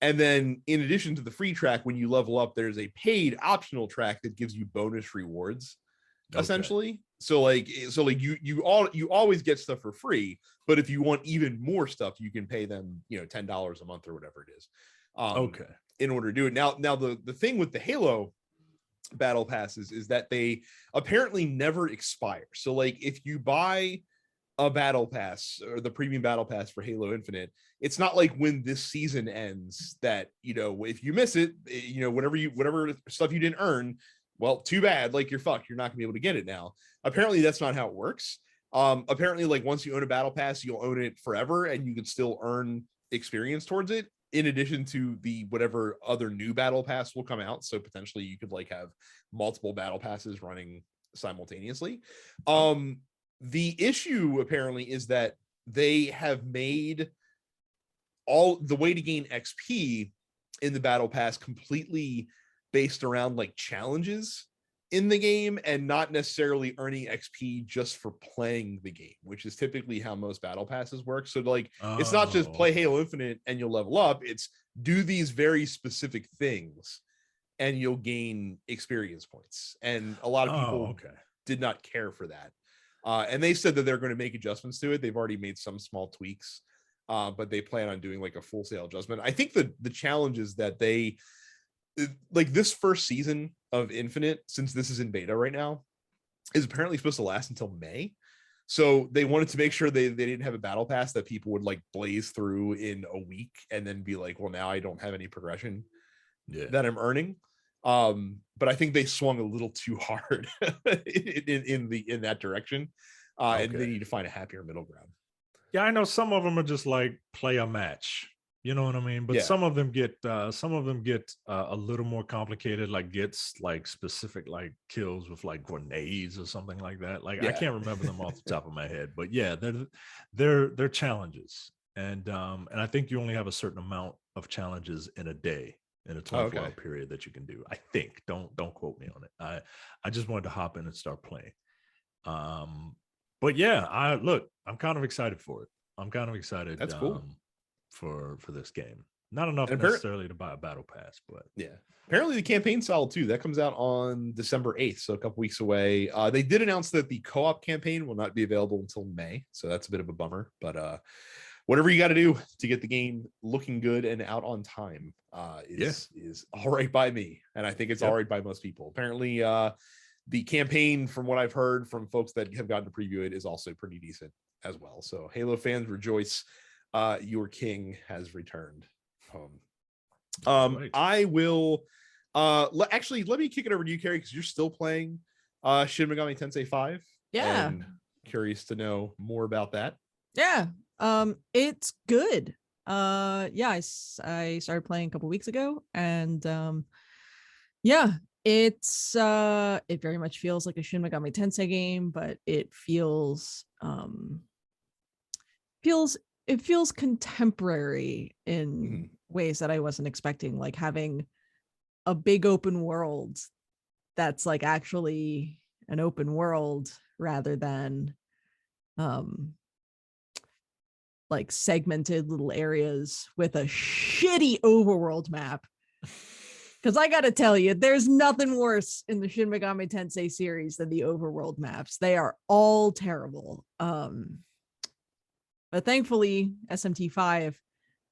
S1: and then in addition to the free track, when you level up, there's a paid optional track that gives you bonus rewards, essentially. So you always get stuff for free, but if you want even more stuff, you can pay them $10 a month or whatever it is. In order to do it. Now the thing with the Halo battle passes is that they apparently never expire. So like if you buy a battle pass or the premium battle pass for Halo Infinite, it's not like when this season ends that if you miss it, whatever stuff you didn't earn, well, too bad, like you're fucked, you're not gonna be able to get it now. Apparently that's not how it works. Apparently, like once you own a battle pass, you'll own it forever and you can still earn experience towards it, in addition to the whatever other new battle pass will come out. So potentially you could like have multiple battle passes running simultaneously. The issue apparently is that they have made all the way to gain XP in the battle pass completely based around like challenges in the game and not necessarily earning XP just for playing the game, which is typically how most battle passes work. So like, it's not just play Halo Infinite and you'll level up. It's do these very specific things and you'll gain experience points. And a lot of people did not care for that. And they said that they're going to make adjustments to it. They've already made some small tweaks, but they plan on doing like a full scale adjustment. I think the challenge is that they, like this first season of Infinite, since this is in beta right now, is apparently supposed to last until May. So they wanted to make sure they didn't have a battle pass that people would like blaze through in a week and then be like, well, now I don't have any progression that I'm earning. But I think they swung a little too hard in that direction. And they need to find a happier middle ground.
S3: Yeah, I know some of them are just like play a match. You know what I mean? But some of them get a little more complicated, like gets like specific like kills with like grenades or something like that. Like I can't remember them off the top of my head, but yeah, they're challenges. And I think you only have a certain amount of challenges in a day, in a 24-hour period that you can do. I think. Don't quote me on it. I just wanted to hop in and start playing. But yeah, I'm kind of excited for it. I'm kind of excited.
S1: That's cool.
S3: For this game, not enough necessarily to buy a battle pass, but
S1: apparently the campaign's solid too. That comes out on December 8th, so a couple weeks away. They did announce that the co-op campaign will not be available until May, so that's a bit of a bummer, but whatever you got to do to get the game looking good and out on time is all right by me, and I think it's all right by most people. Apparently the campaign, from what I've heard from folks that have gotten to preview it, is also pretty decent as well. So Halo fans, rejoice. Your king has returned home. I will actually let me kick it over to you, Carrie, because you're still playing Shin Megami Tensei V.
S2: Yeah.
S1: And curious to know more about that.
S2: Yeah. It's good. I started playing a couple weeks ago, and it's it very much feels like a Shin Megami Tensei game, but it feels contemporary in ways that I wasn't expecting, like having a big open world that's like actually an open world rather than like segmented little areas with a shitty overworld map. Because I gotta tell you, there's nothing worse in the Shin Megami Tensei series than the overworld maps. They are all terrible. But thankfully, SMT5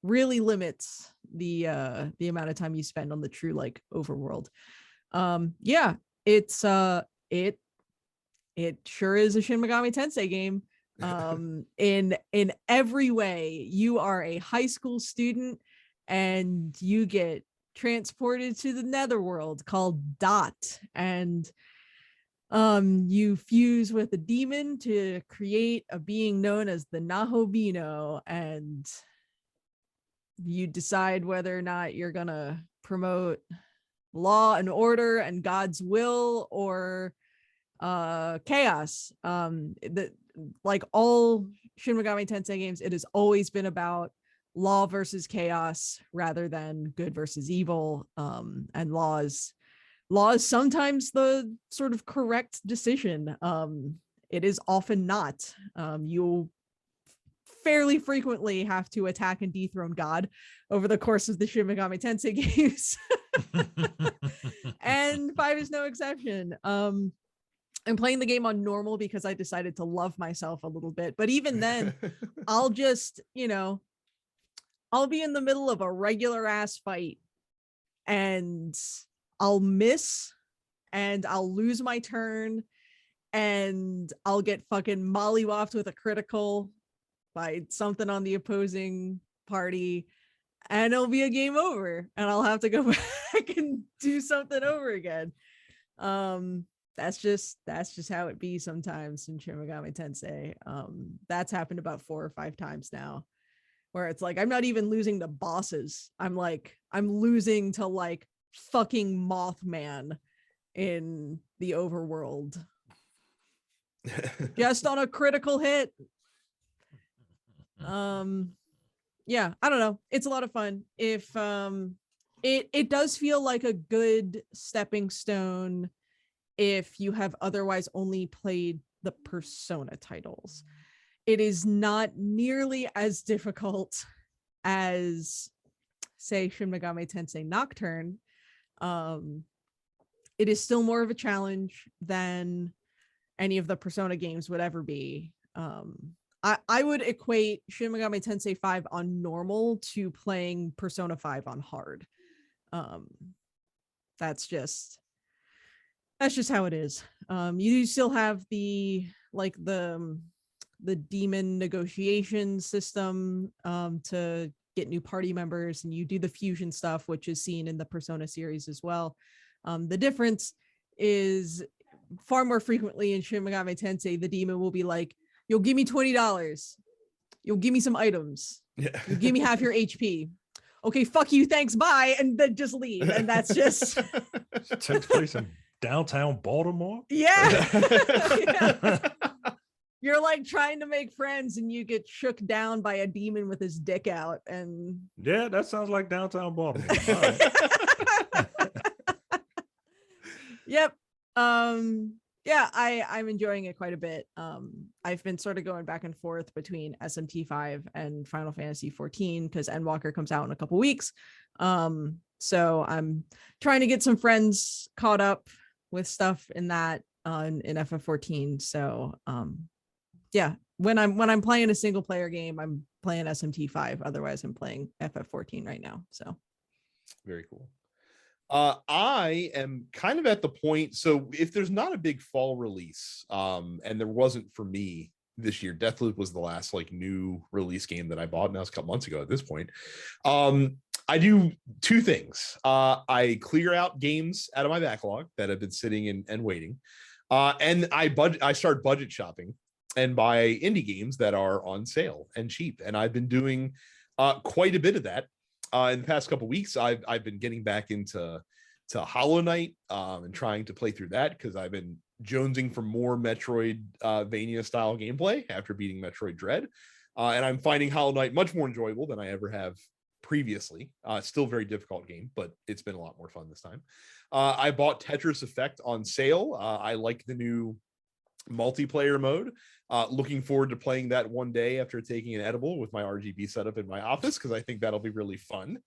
S2: really limits the amount of time you spend on the true like overworld. It's it sure is a Shin Megami Tensei game. In every way, you are a high school student and you get transported to the netherworld called Dot, and You fuse with a demon to create a being known as the Nahobino, and you decide whether or not you're gonna promote law and order and God's will or chaos. Like all Shin Megami Tensei games, it has always been about law versus chaos rather than good versus evil. And law is sometimes the sort of correct decision. It is often not. You'll fairly frequently have to attack and dethrone God over the course of the Shin Megami Tensei games. And 5 is no exception. I'm playing the game on normal because I decided to love myself a little bit. But even then, I'll just, I'll be in the middle of a regular ass fight and I'll miss and I'll lose my turn and I'll get fucking mollywopped with a critical by something on the opposing party, and it'll be a game over and I'll have to go back and do something over again. That's just how it be sometimes in Shin Megami Tensei. That's happened about 4 or 5 times now, where it's like I'm not even losing to bosses. I'm losing to like fucking Mothman in the overworld. Just on a critical hit. Yeah, I don't know. It's a lot of fun. If it does feel like a good stepping stone if you have otherwise only played the Persona titles. It is not nearly as difficult as, say, Shin Megami Tensei Nocturne. It is still more of a challenge than any of the Persona games would ever be. I would equate Shin Megami Tensei 5 on normal to playing Persona 5 on hard. That's just how it is. You still have the demon negotiation system to get new party members, and you do the fusion stuff, which is seen in the Persona series as well. The difference is far more frequently in Shin Megami Tensei, the demon will be like, you'll give me $20. You'll give me some items. Yeah. You'll give me half your HP. Okay, fuck you, thanks, bye, and then just leave. And that's just...
S3: It takes place in downtown Baltimore?
S2: Yeah. Yeah. You're like trying to make friends and you get shook down by a demon with his dick out. And
S3: yeah, that sounds like downtown Baltimore. All right.
S2: Yep. Yeah, I'm enjoying it quite a bit. I've been sort of going back and forth between SMT5 and Final Fantasy 14 because Endwalker comes out in a couple weeks. So I'm trying to get some friends caught up with stuff in that in FF14. So yeah, when I'm playing a single player game, I'm playing SMT5. Otherwise, I'm playing FF14 right now. So
S1: very cool. I am kind of at the point, so if there's not a big fall release, and there wasn't for me this year, Deathloop was the last like new release game that I bought, and that was a couple months ago at this point. I do 2 things. I clear out games out of my backlog that have been sitting and waiting, and I start budget shopping and buy indie games that are on sale and cheap, and I've been doing quite a bit of that. In the past couple of weeks, I've been getting back into Hollow Knight and trying to play through that because I've been jonesing for more Metroidvania style gameplay after beating Metroid Dread, and I'm finding Hollow Knight much more enjoyable than I ever have previously. Still a very difficult game, but it's been a lot more fun this time. I bought Tetris Effect on sale. I like the new multiplayer mode. Looking forward to playing that one day after taking an edible with my RGB setup in my office because I think that'll be really fun.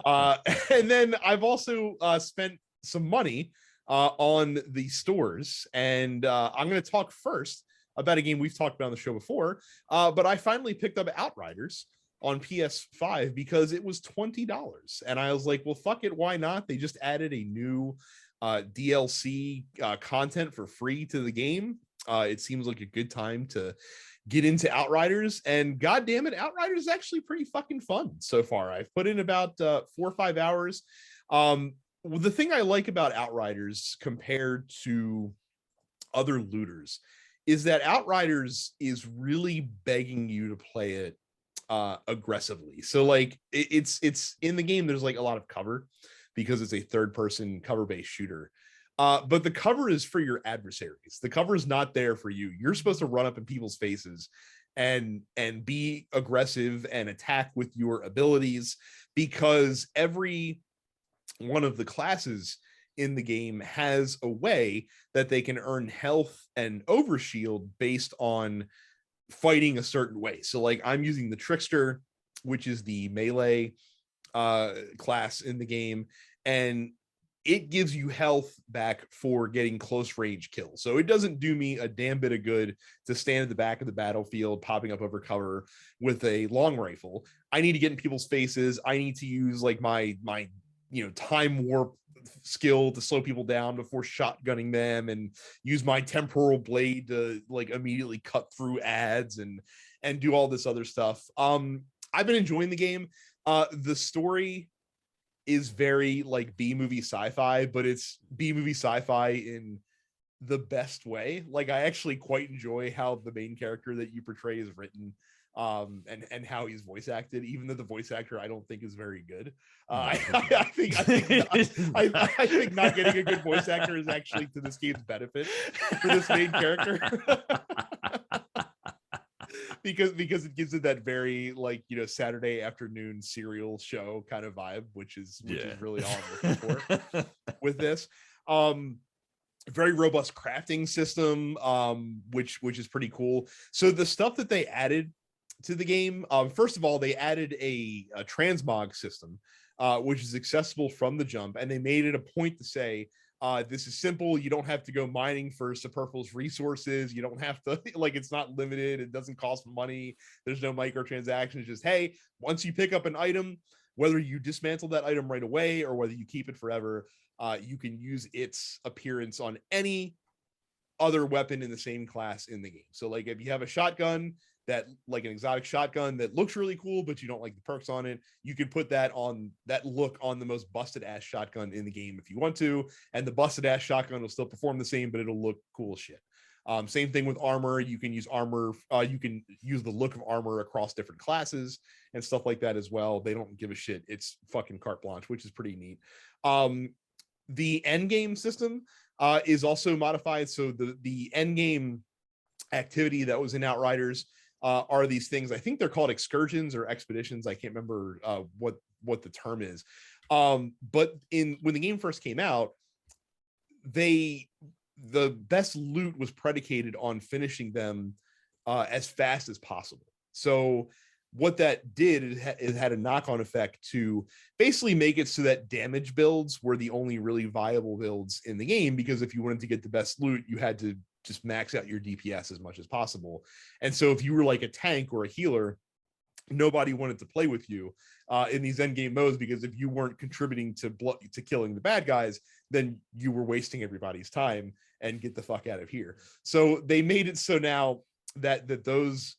S1: And then I've also spent some money on the stores, and I'm going to talk first about a game we've talked about on the show before, but I finally picked up Outriders on PS5 because it was $20, and I was like, well, fuck it, why not? They just added a new DLC content for free to the game. It seems like a good time to get into Outriders, and god damn it, Outriders is actually pretty fucking fun so far. I've put in about 4 or 5 hours. The thing I like about Outriders compared to other looters is that Outriders is really begging you to play it aggressively. So like it's in the game, there's like a lot of cover because it's a third person cover based shooter. But the cover is for your adversaries. The cover is not there for you. You're supposed to run up in people's faces and be aggressive and attack with your abilities, because every one of the classes in the game has a way that they can earn health and overshield based on fighting a certain way. So like I'm using the Trickster, which is the melee class in the game, and it gives you health back for getting close range kills. So it doesn't do me a damn bit of good to stand at the back of the battlefield, popping up over cover with a long rifle. I need to get in people's faces. I need to use like my time warp skill to slow people down before shotgunning them, and use my temporal blade to like immediately cut through ads and do all this other stuff. I've been enjoying the game. The story is very like B-movie sci-fi, but it's B-movie sci-fi in the best way. Like I actually quite enjoy how the main character that you portray is written, and how he's voice acted, even though the voice actor I don't think is very good. I think not getting a good voice actor is actually to this game's benefit for this main character. because it gives it that very like Saturday afternoon serial show kind of vibe, which is really all I'm looking for with this. Very robust crafting system, which is pretty cool. So the stuff that they added to the game, first of all, they added a transmog system, which is accessible from the jump, and they made it a point to say, this is simple. You don't have to go mining for superfluous resources. You don't have to like, it's not limited. It doesn't cost money. There's no microtransactions. Just, hey, once you pick up an item, whether you dismantle that item right away or whether you keep it forever, you can use its appearance on any other weapon in the same class in the game. So like if you have a shotgun that like an exotic shotgun that looks really cool, but you don't like the perks on it, you could put that look on the most busted ass shotgun in the game if you want to, and the busted ass shotgun will still perform the same, but it'll look cool as shit. Same thing with armor. You can use armor. You can use the look of armor across different classes and stuff like that as well. They don't give a shit. It's fucking carte blanche, which is pretty neat. The end game system is also modified. So the end game activity that was in Outriders are these things. I think they're called excursions or expeditions. I can't remember what the term is. But when the game first came out, the best loot was predicated on finishing them as fast as possible. So what that did is it had a knock-on effect to basically make it so that damage builds were the only really viable builds in the game, because if you wanted to get the best loot, you had to just max out your DPS as much as possible. And so if you were like a tank or a healer, nobody wanted to play with you in these end game modes, because if you weren't contributing to killing the bad guys, then you were wasting everybody's time, and get the fuck out of here. So they made it so now that those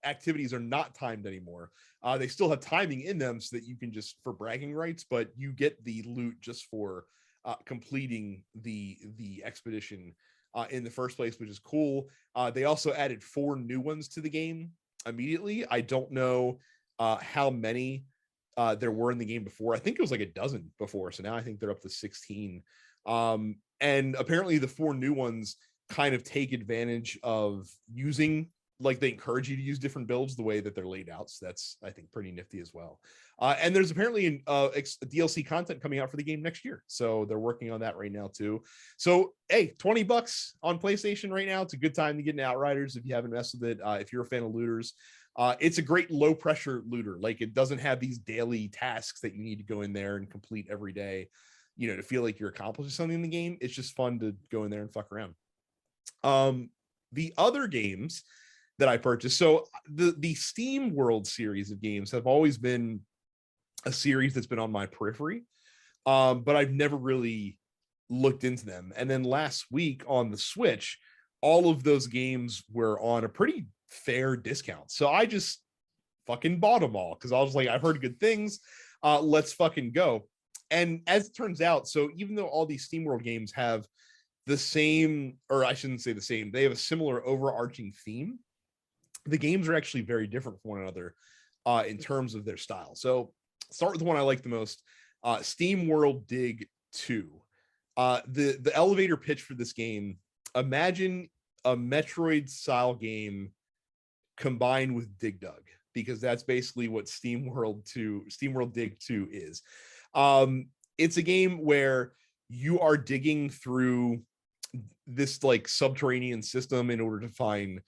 S1: activities are not timed anymore. They still have timing in them so that you can just for bragging rights, but you get the loot just for completing the expedition in the first place, which is cool. They also added 4 new ones to the game immediately. I don't know how many there were in the game before. I think it was like a dozen before, so now I think they're up to 16. And apparently the 4 new ones kind of take advantage of using, like, they encourage you to use different builds the way that they're laid out. So that's, I think, pretty nifty as well. And there's apparently DLC content coming out for the game next year. So they're working on that right now too. So, hey, $20 on PlayStation right now. It's a good time to get into Outriders if you haven't messed with it. If you're a fan of looters, it's a great low pressure looter. Like, it doesn't have these daily tasks that you need to go in there and complete every day, you know, to feel like you're accomplishing something in the game. It's just fun to go in there and fuck around. The other games that I purchased, so the Steamworld series of games have always been a series that's been on my periphery, but I've never really looked into them. And then last week on the Switch, all of those games were on a pretty fair discount. So I just fucking bought them all because I was like, I've heard good things. Let's fucking go. And as it turns out, so even though all these Steamworld games have the same, or I shouldn't say the same, they have a similar overarching theme. The games are actually very different from one another in terms of their style. So start with the one I like the most, Steamworld Dig 2. The elevator pitch for this game, imagine a Metroid style game combined with Dig Dug, because that's basically what Steamworld Dig 2 is. It's a game where you are digging through this like subterranean system in order to find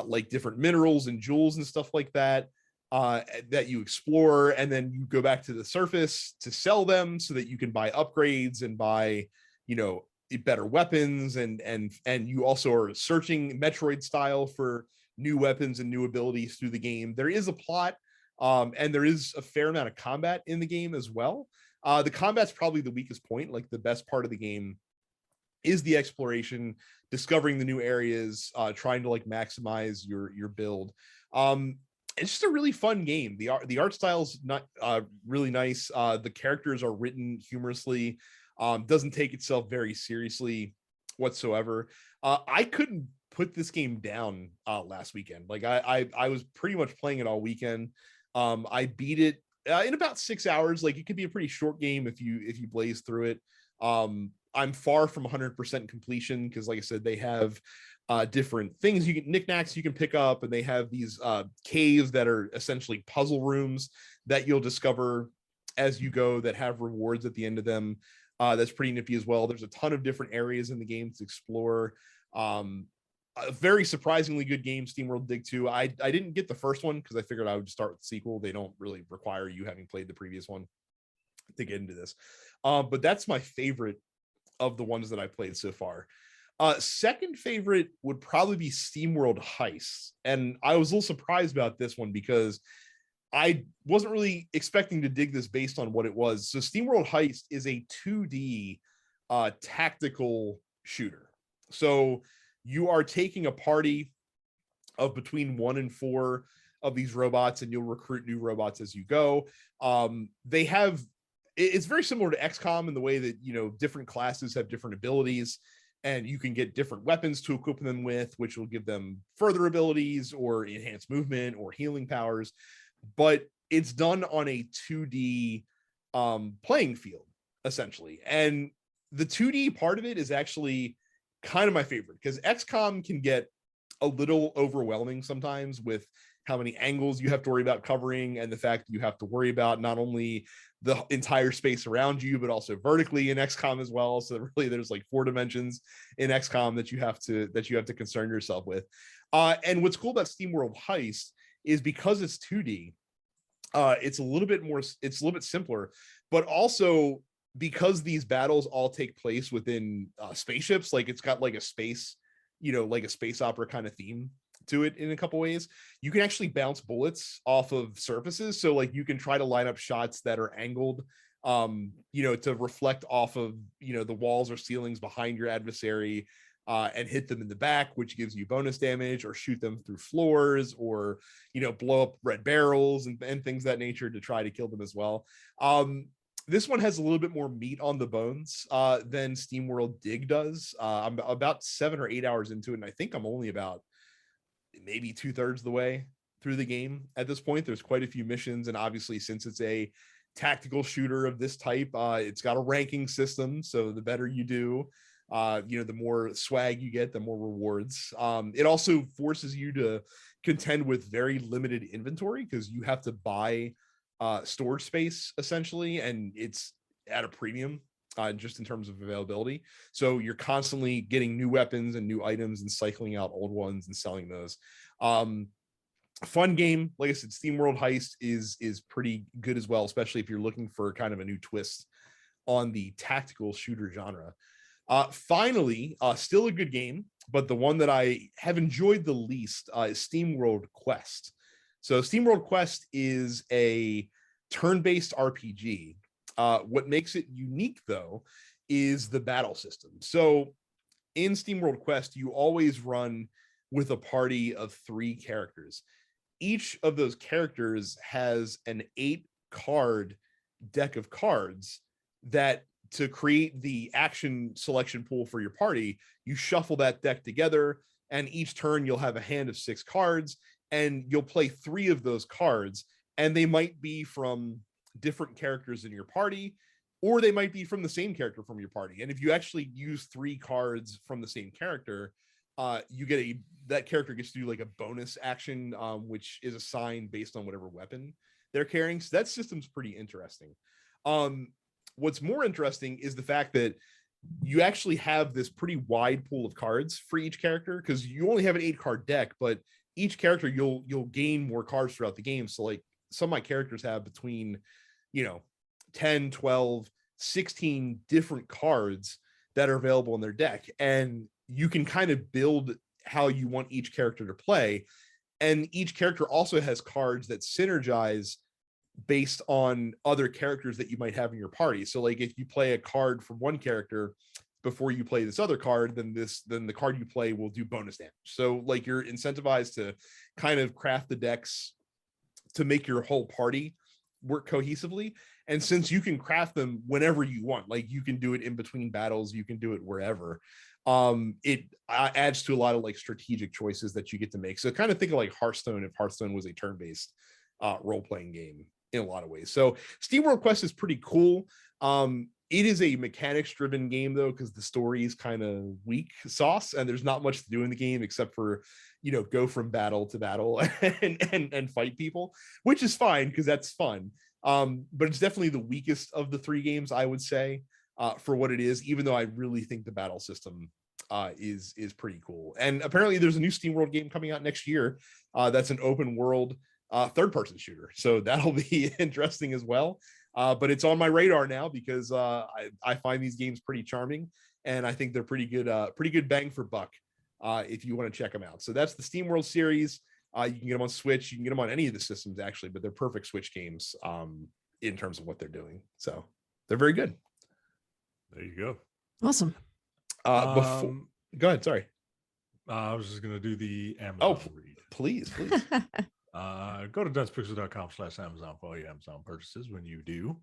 S1: like different minerals and jewels and stuff like that that you explore, and then you go back to the surface to sell them so that you can buy upgrades and buy, you know, better weapons, and you also are searching Metroid style for new weapons and new abilities through the game. There is a plot, and there is a fair amount of combat in the game as well. The combat's probably the weakest point. Like, the best part of the game is the exploration, discovering the new areas, trying to like maximize your build. It's just a really fun game. The art style's not really nice. The characters are written humorously. Doesn't take itself very seriously whatsoever. I couldn't put this game down last weekend. Like, I was pretty much playing it all weekend. I beat it in about 6 hours. Like, it could be a pretty short game if you blaze through it. I'm far from 100% completion because, like I said, they have different things, you can knickknacks you can pick up, and they have these caves that are essentially puzzle rooms that you'll discover as you go that have rewards at the end of them. That's pretty nippy as well. There's a ton of different areas in the game to explore. A very surprisingly good game, Steamworld Dig 2. I didn't get the first one because I figured I would start with the sequel. They don't really require you having played the previous one to get into this. But that's my favorite of the ones that I played so far. Second favorite would probably be Steamworld Heists. And I was a little surprised about this one because I wasn't really expecting to dig this based on what it was. So Steamworld Heist is a 2D tactical shooter. So you are taking a party of between 1 and 4 of these robots, and you'll recruit new robots as you go. It's very similar to XCOM in the way that, you know, different classes have different abilities, and you can get different weapons to equip them with, which will give them further abilities or enhanced movement or healing powers. But it's done on a 2D playing field, essentially. And the 2D part of it is actually kind of my favorite, because XCOM can get a little overwhelming sometimes with how many angles you have to worry about covering, and the fact that you have to worry about not only the entire space around you, but also vertically in XCOM as well. So really there's like 4 dimensions in XCOM that you have to concern yourself with. And what's cool about Steamworld Heist is because it's 2D, it's a little bit simpler, but also because these battles all take place within spaceships, like it's got like a space, you know, like a space opera kind of theme to it in a couple ways. You can actually bounce bullets off of surfaces, so like you can try to line up shots that are angled, you know, to reflect off of, you know, the walls or ceilings behind your adversary, and hit them in the back, which gives you bonus damage, or shoot them through floors, or, you know, blow up red barrels and things of that nature to try to kill them as well. This one has a little bit more meat on the bones than Steamworld Dig does. I'm about 7 or 8 hours into it, and I think I'm only about maybe 2/3 the way through the game at this point. There's quite a few missions, and obviously, since it's a tactical shooter of this type, it's got a ranking system. So the better you do, you know, the more swag you get, the more rewards. It also forces you to contend with very limited inventory because you have to buy storage space essentially, and it's at a premium just in terms of availability. So you're constantly getting new weapons and new items and cycling out old ones and selling those. Fun game. Like I said, Steamworld Heist is pretty good as well, especially if you're looking for kind of a new twist on the tactical shooter genre. Finally, still a good game, but the one that I have enjoyed the least is Steamworld Quest. So Steamworld Quest is a turn-based RPG. What makes it unique, though, is the battle system. So in Steamworld Quest, you always run with a party of 3 characters. Each of those characters has an 8-card deck of cards that to create the action selection pool for your party, you shuffle that deck together, and each turn you'll have a hand of 6 cards, and you'll play 3 of those cards, and they might be from different characters in your party, or they might be from the same character from your party. And if you actually use 3 cards from the same character, you get that character gets to do like a bonus action, which is assigned based on whatever weapon they're carrying. So that system's pretty interesting. What's more interesting is the fact that you actually have this pretty wide pool of cards for each character, because you only have an 8-card deck, but each character you'll gain more cards throughout the game. So like some of my characters have between 10, 12, 16 different cards that are available in their deck, and you can kind of build how you want each character to play. And each character also has cards that synergize based on other characters that you might have in your party. So like if you play a card from one character before you play this other card, then the card you play will do bonus damage. So like you're incentivized to kind of craft the decks to make your whole party work cohesively. And since you can craft them whenever you want, like you can do it in between battles, you can do it wherever, it adds to a lot of like strategic choices that you get to make. So kind of think of like Hearthstone, if Hearthstone was a turn-based role-playing game in a lot of ways. So SteamWorld Quest is pretty cool. It is a mechanics driven game though, because the story is kind of weak sauce and there's not much to do in the game except for go from battle to battle and fight people, which is fine because that's fun. But it's definitely the weakest of the 3 games, I would say, for what it is, even though I really think the battle system is pretty cool. And apparently there's a new SteamWorld game coming out next year that's an open world third-person shooter, so that'll be interesting as well. But it's on my radar now because I find these games pretty charming, and I think they're pretty good bang for buck if you want to check them out. So that's the SteamWorld series. You can get them on Switch, you can get them on any of the systems actually, but they're perfect Switch games in terms of what they're doing. So they're very good.
S3: There you go.
S2: Awesome.
S1: Go ahead. Sorry.
S3: I was just gonna do the Amazon read.
S1: Please.
S3: Go to densepixels.com/Amazon for all your Amazon purchases. When you do,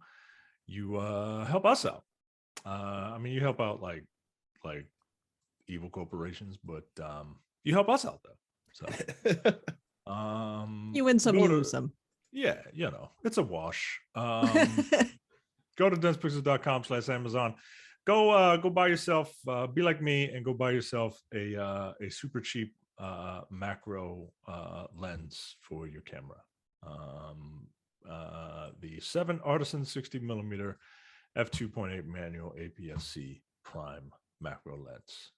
S3: you help us out. I mean, you help out like evil corporations, but you help us out though. So
S2: you win some, you lose some.
S3: Yeah, it's a wash. Go to densepixels.com/Amazon. Go buy yourself, be like me and go buy yourself a super cheap macro lens for your camera. The 7 Artisan 60mm f2.8 manual APS-C prime macro lens,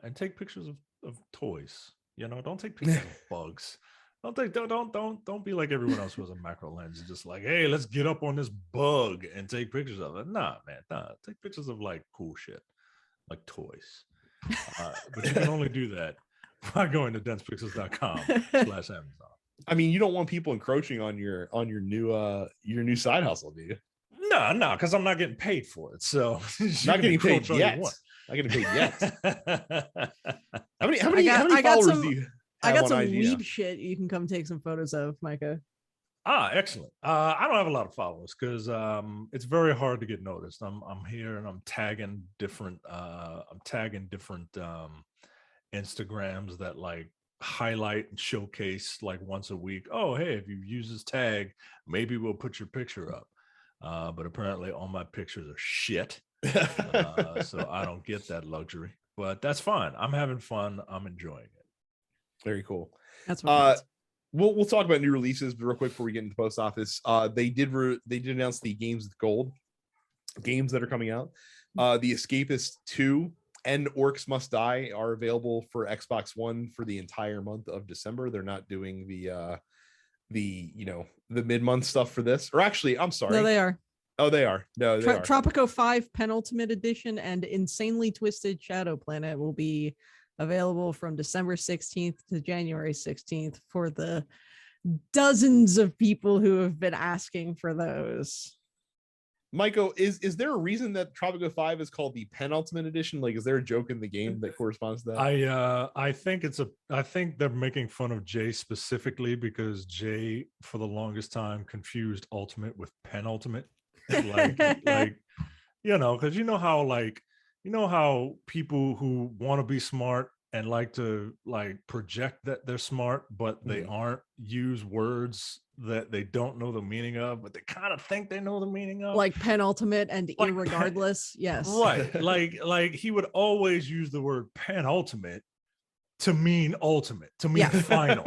S3: and take pictures of toys. Don't take pictures of bugs. Don't be like everyone else who has a macro lens, just like, hey, let's get up on this bug and take pictures of it. Nah, man, take pictures of like cool shit, like toys. But you can only do that by going to densepixels.com/Amazon.
S1: I mean, you don't want people encroaching on your new side hustle, do you?
S3: No, because I'm not getting paid for it. So
S1: not getting paid yet. Not getting paid yet. How many followers do you?
S2: I got some weeb shit you can come take some photos of, Micah.
S3: Excellent. I don't have a lot of followers because it's very hard to get noticed. I'm here and I'm tagging different Instagrams that like highlight and showcase like once a week. Oh, hey, if you use this tag, maybe we'll put your picture up. But apparently all my pictures are shit. So I don't get that luxury. But that's fine. I'm having fun. I'm enjoying it.
S1: Very cool.
S2: That's what
S1: we'll talk about new releases, but real quick before we get into the post office. They did announce the games with gold games that are coming out. The Escapist 2 and Orcs Must Die are available for Xbox One for the entire month of December. They're not doing the mid-month stuff for this. Or actually, I'm sorry.
S2: No, they are.
S1: Oh, they are. No, they are.
S2: Tropico 5 Penultimate Edition and Insanely Twisted Shadow Planet will be available from December 16th to January 16th for the dozens of people who have been asking for those.
S1: Michael, is there a reason that Tropico 5 is called the Penultimate Edition? Like, is there a joke in the game that corresponds to that?
S3: I think they're making fun of Jay specifically because Jay for the longest time confused Ultimate with Penultimate. like because how people who want to be smart and like to like project that they're smart, but they aren't, use words that they don't know the meaning of, but they kind of think they know the meaning of,
S2: like penultimate and irregardless. Yes,
S3: right. Like he would always use the word penultimate to mean ultimate, to mean final.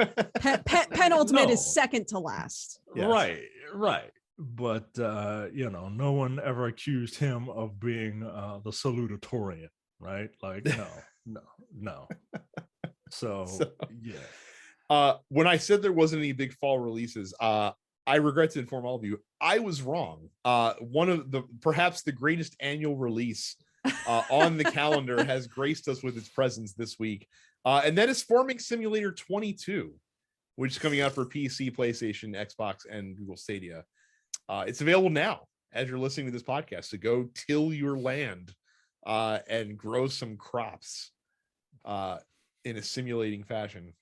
S2: Penultimate is second to last.
S3: Yes. Right. But no one ever accused him of being the salutatorian, right? Like no. So yeah.
S1: When I said there wasn't any big fall releases, I regret to inform all of you, I was wrong. One of perhaps the greatest annual release on the calendar has graced us with its presence this week. And that is Farming Simulator 22, which is coming out for PC, PlayStation, Xbox, and Google Stadia. It's available now as you're listening to this podcast. So go till your land and grow some crops in a simulating fashion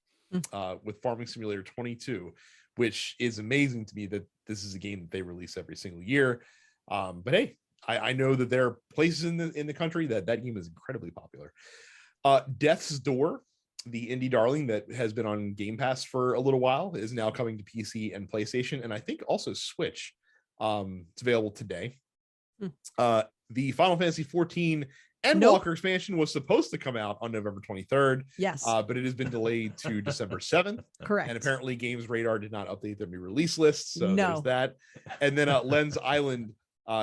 S1: with Farming Simulator 22, which is amazing to me that this is a game that they release every single year. But hey, I know that there are places in the country that game is incredibly popular. Death's Door, the indie darling that has been on Game Pass for a little while, is now coming to PC and PlayStation, and I think also Switch. It's available today. The Final Fantasy 14 Endwalker expansion was supposed to come out on November 23rd.
S2: Yes.
S1: But it has been delayed to December 7th.
S2: Correct.
S1: And apparently Games Radar did not update their new release list. So there's that. And then Lens Island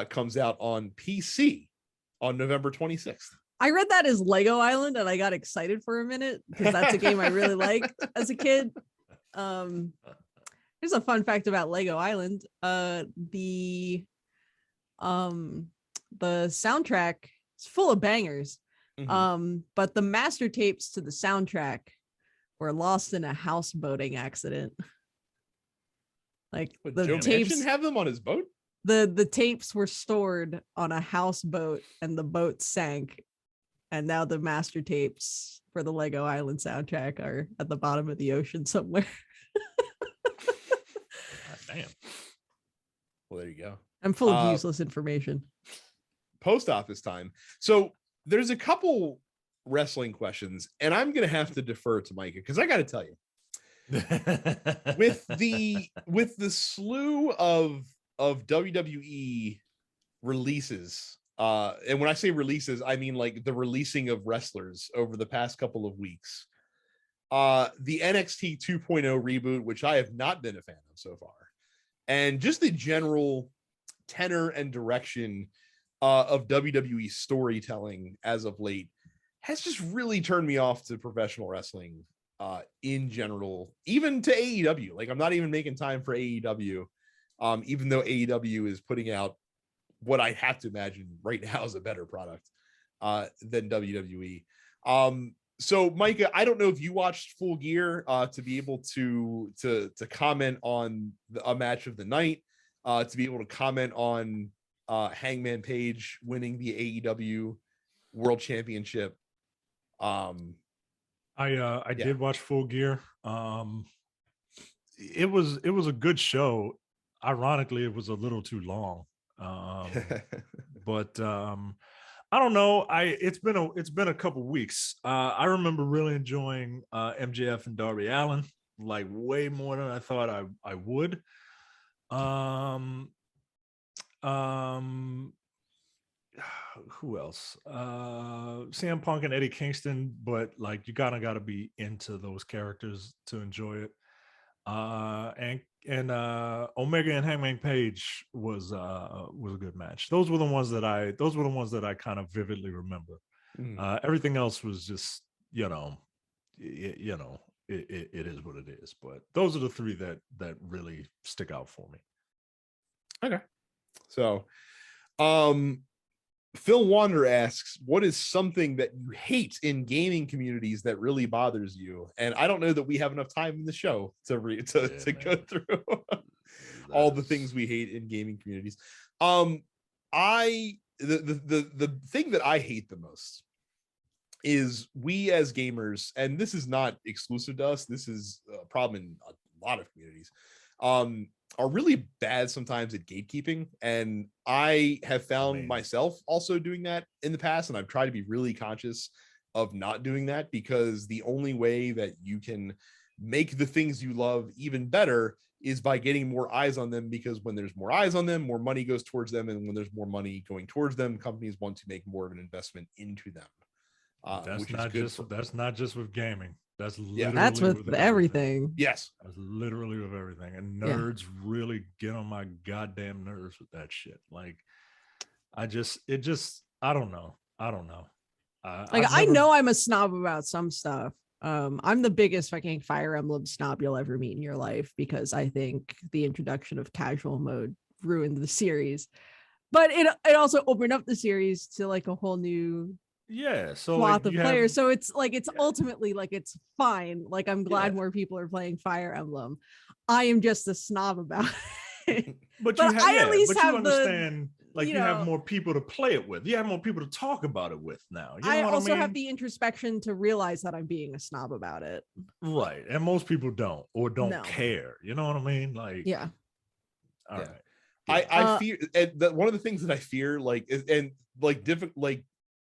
S1: comes out on PC on November 26th.
S2: I read that as Lego Island and I got excited for a minute because that's a game I really liked as a kid. Here's a fun fact about Lego Island. The soundtrack is full of bangers. But the master tapes to the soundtrack were lost in a houseboating accident. Like the tapes
S1: didn't have them on his boat.
S2: The tapes were stored on a houseboat and the boat sank. And now the master tapes for the Lego Island soundtrack are at the bottom of the ocean somewhere.
S3: Damn.
S1: Well, there you go.
S2: I'm full of useless information.
S1: Post office time. So there's a couple wrestling questions, and I'm going to have to defer to Micah because I got to tell you, with the slew of WWE releases. And when I say releases, I mean like the releasing of wrestlers over the past couple of weeks. The NXT 2.0 reboot, which I have not been a fan of so far, and just the general tenor and direction of WWE storytelling as of late has just really turned me off to professional wrestling in general, even to AEW. Like, I'm not even making time for AEW, even though AEW is putting out what I have to imagine right now is a better product than WWE. So Micah, I don't know if you watched Full Gear to be able to comment on a match of the night, to be able to comment on Hangman Page winning the AEW World Championship.
S3: I did watch Full Gear. It was a good show. Ironically, it was a little too long. But I don't know. It's been a couple weeks. I remember really enjoying MJF and Darby Allin, like way more than I thought I would. Who else? CM Punk and Eddie Kingston, but like you gotta be into those characters to enjoy it. And Omega and Hangman Page was a good match. Those were the ones that I kind of vividly remember. Everything else was just, it is what it is. But those are the three that really stick out for me.
S1: Okay. So, Phil Wander asks, what is something that you hate in gaming communities that really bothers you? And I don't know that we have enough time in the show to go through all the things we hate in gaming communities. The thing that I hate the most is we as gamers, and this is not exclusive to us, this is a problem in a lot of communities. are really bad sometimes at gatekeeping. And I have found myself also doing that in the past. And I've tried to be really conscious of not doing that, because the only way that you can make the things you love even better is by getting more eyes on them, because when there's more eyes on them, more money goes towards them. And when there's more money going towards them, companies want to make more of an investment into them.
S3: That's not just with gaming. That's literally
S2: that's with everything.
S1: Yes.
S3: That's literally with everything. And nerds really get on my goddamn nerves with that shit. Like, I don't know.
S2: I know I'm a snob about some stuff. I'm the biggest fucking Fire Emblem snob you'll ever meet in your life, because I think the introduction of casual mode ruined the series. But it also opened up the series to like a whole new swath of players. So it's like, it's ultimately like, it's fine. Like, I'm glad more people are playing Fire Emblem. I am just a snob about it.
S3: But I at least have understand. Like, you have more people to play it with. You have more people to talk about it with now. You know
S2: I also have the introspection to realize that I'm being a snob about it.
S3: Right. And most people don't care. You know what I mean? Like, all right.
S1: I fear, and one of the things that I fear,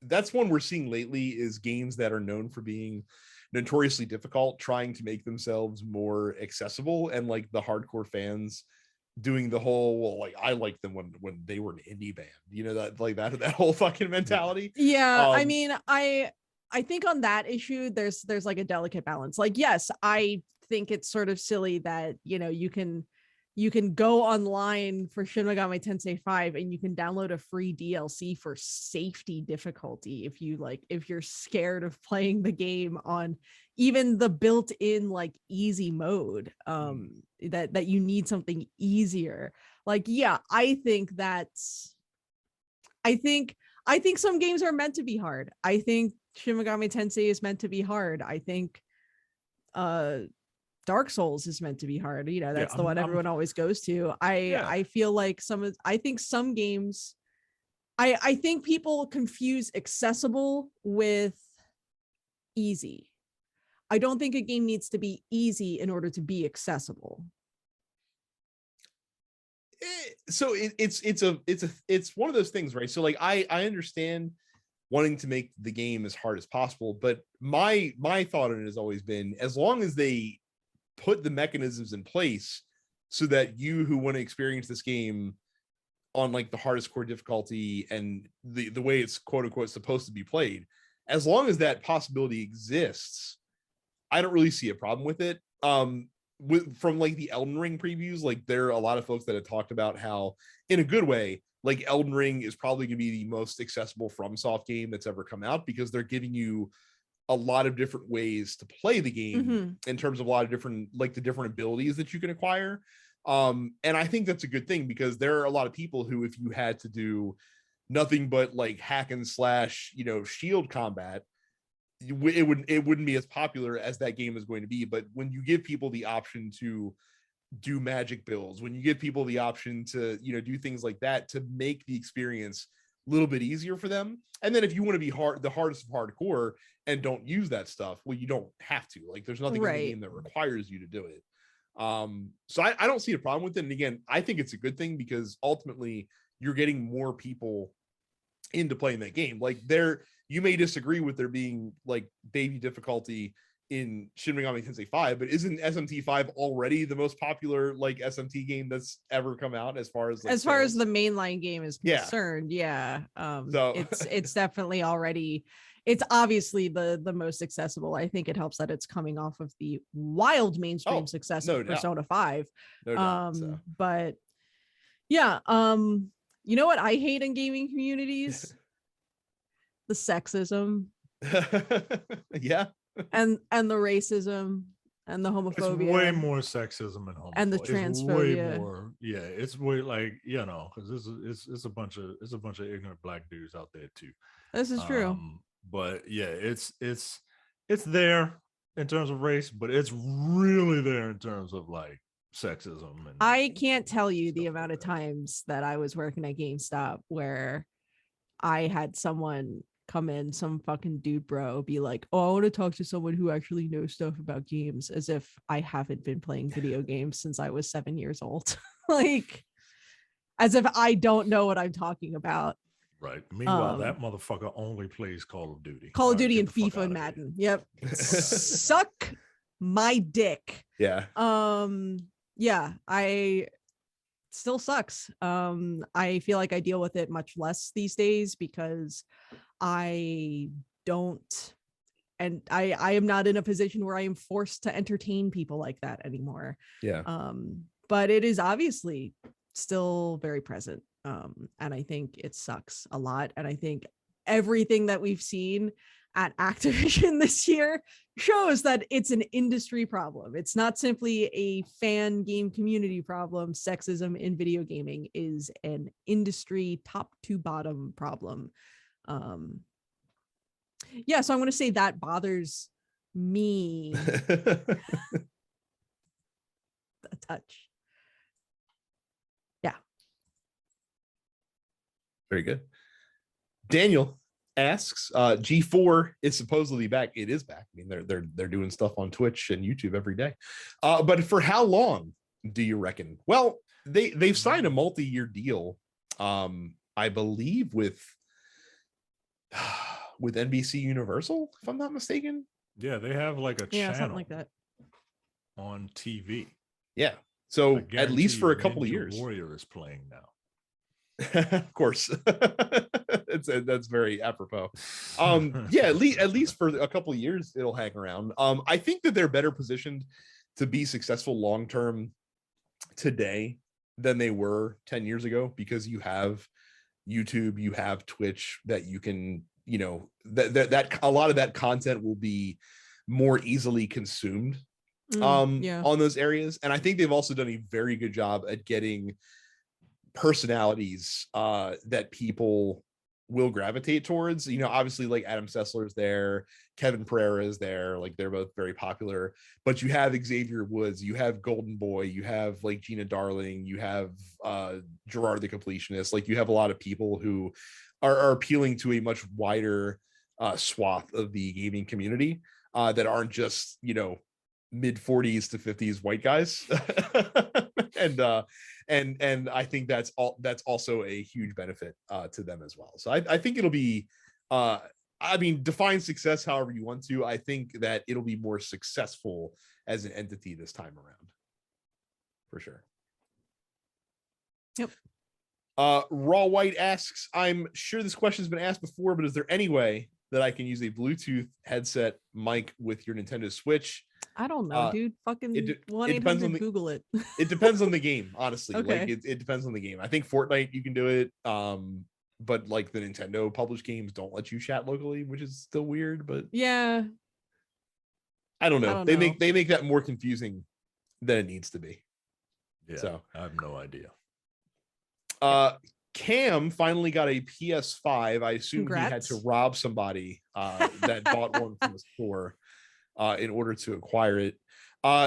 S1: that's one we're seeing lately, is games that are known for being notoriously difficult, trying to make themselves more accessible, and like the hardcore fans doing the whole, I like them when they were an indie band, that whole fucking mentality.
S2: I mean, I think on that issue there's like a delicate balance. Like, yes, I think it's sort of silly that you can go online for Shin Megami Tensei V and you can download a free DLC for safety difficulty if you're scared of playing the game on even the built-in like easy mode, that you need something easier. Like, I think some games are meant to be hard. I think Shin Megami Tensei is meant to be hard. I think Dark Souls is meant to be hard. That's the one everyone always goes to. I feel like some games, I think people confuse accessible with easy. I don't think a game needs to be easy in order to be accessible.
S1: So it's one of those things, right? So like, I understand wanting to make the game as hard as possible, but my thought on it has always been, as long as they put the mechanisms in place so that you who want to experience this game on like the hardest core difficulty and the way it's quote unquote supposed to be played, as long as that possibility exists, I don't really see a problem with it. From like the Elden Ring previews, like there are a lot of folks that have talked about how, in a good way, like Elden Ring is probably going to be the most accessible FromSoft game that's ever come out, because they're giving you a lot of different ways to play the game in terms of a lot of different, like the different abilities that you can acquire. And I think that's a good thing, because there are a lot of people who, if you had to do nothing but like hack and slash, shield combat, it wouldn't be as popular as that game is going to be. But when you give people the option to do magic builds, when you give people the option to, do things like that to make the experience a little bit easier for them. And then if you want to be the hardest of hardcore and don't use that stuff, well, you don't have to. Like, there's nothing in the game that requires you to do it. So I don't see a problem with it. And again, I think it's a good thing, because ultimately you're getting more people into playing that game. Like, you may disagree with there being like baby difficulty in Shin Megami Tensei V, but isn't SMT5 already the most popular like SMT game that's ever come out as far as
S2: the mainline game is concerned? So it's definitely already, it's obviously the most accessible. I think it helps that it's coming off of the wild mainstream success of Persona 5. But you know what I hate in gaming communities? The sexism. And the racism and the homophobia.
S3: It's way more sexism and homophobia.
S2: And the transphobia.
S3: Way more, it's way like, because it's a bunch of ignorant black dudes out there too.
S2: This is true.
S3: But it's there in terms of race, but it's really there in terms of like sexism. And
S2: I can't tell you the amount of times that I was working at GameStop where I had someone come in, some fucking dude bro be like, oh, I want to talk to someone who actually knows stuff about games, as if I haven't been playing video games since I was 7 years old. Like, as if I don't know what I'm talking about.
S3: Right. Meanwhile, that motherfucker only plays Call of Duty.
S2: Call of Duty and FIFA and Madden. Yep. Suck my dick.
S1: Yeah.
S2: Yeah, I still sucks. I feel like I deal with it much less these days because I don't, and I am not in a position where I am forced to entertain people like that anymore.
S1: Yeah.
S2: But it is obviously still very present. And I think it sucks a lot. And I think everything that we've seen at Activision this year shows that it's an industry problem. It's not simply a fan game community problem. Sexism in video gaming is an industry top to bottom problem. Yeah, so I'm going to say that bothers me a touch. Yeah.
S1: Very good. Daniel asks, G4 is supposedly back. It is back. I mean, they're doing stuff on Twitch and YouTube every day. But for how long do you reckon? Well, they've signed a multi-year deal, I believe, with NBC Universal, if I'm not mistaken.
S3: Yeah, they have like a channel
S2: something like that
S3: on TV.
S1: Yeah. So at least for a couple of years.
S3: Warrior is playing now.
S1: Of course. That's very apropos. Yeah, at least for a couple of years it'll hang around. I think that they're better positioned to be successful long term today than they were 10 years ago, because you have YouTube, you have Twitch, that you can, that a lot of that content will be more easily consumed on those areas. And I think they've also done a very good job at getting personalities that people will gravitate towards. Obviously, like Adam Sessler's there, Kevin Pereira is there, like they're both very popular. But you have Xavier Woods, you have Golden Boy, you have like Gina Darling, you have Gerard the Completionist. Like you have a lot of people who are appealing to a much wider swath of the gaming community that aren't just mid 40s to 50s white guys. and I think that's also a huge benefit to them as well. So I think it'll be define success however you want to. I think that it'll be more successful as an entity this time around, for sure.
S2: Yep.
S1: Raw White asks, I'm sure this question has been asked before, but is there any way that I can use a Bluetooth headset mic with your Nintendo Switch?
S2: I don't know, dude. Fucking 1-800 Google it.
S1: It depends on the game, honestly.
S2: Okay.
S1: Like it depends on the game. I think Fortnite you can do it, but like the Nintendo published games don't let you chat locally, which is still weird. But
S2: yeah,
S1: I don't know. They make that more confusing than it needs to be.
S3: Yeah,
S1: so
S3: I have no idea.
S1: Cam finally got a PS5. I assume
S2: Congrats.
S1: He had to rob somebody that bought one from the store in order to acquire it.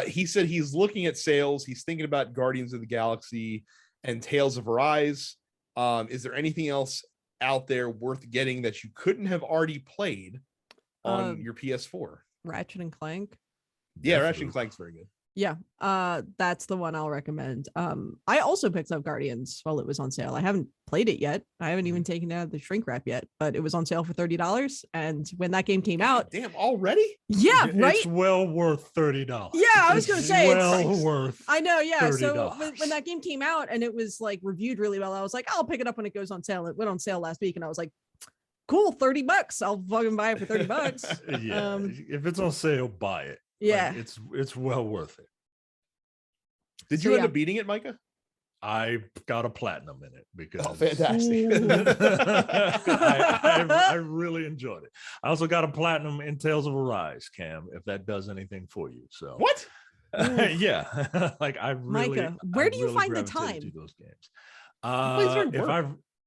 S1: He said he's looking at sales. He's thinking about Guardians of the Galaxy and Tales of Arise. Is there anything else out there worth getting that you couldn't have already played on your PS4?
S2: Ratchet and Clank.
S1: Yeah, Ratchet and Clank's very good.
S2: Yeah, that's the one I'll recommend. I also picked up Guardians while it was on sale. I haven't played it yet. I haven't even taken it out of the shrink wrap yet, but it was on sale for $30. And when that game came out,
S1: damn, already?
S2: Yeah, right.
S3: It's well worth $30.
S2: Yeah, I was gonna say
S3: it's worth.
S2: I know, yeah.
S3: $30.
S2: So when that game came out and it was like reviewed really well, I was like, I'll pick it up when it goes on sale. It went on sale last week, and I was like, cool, $30. I'll fucking buy it for $30.
S3: Yeah, if it's on sale, buy it.
S2: Yeah,
S3: like, it's well worth it.
S1: Did you end up beating it, Micah?
S3: I got a platinum in it because
S1: fantastic.
S3: I really enjoyed it. I also got a platinum in Tales of Arise, Cam, if that does anything for you. So
S1: what?
S3: Yeah, like I really.
S2: Micah, where do you find the time
S3: to those games?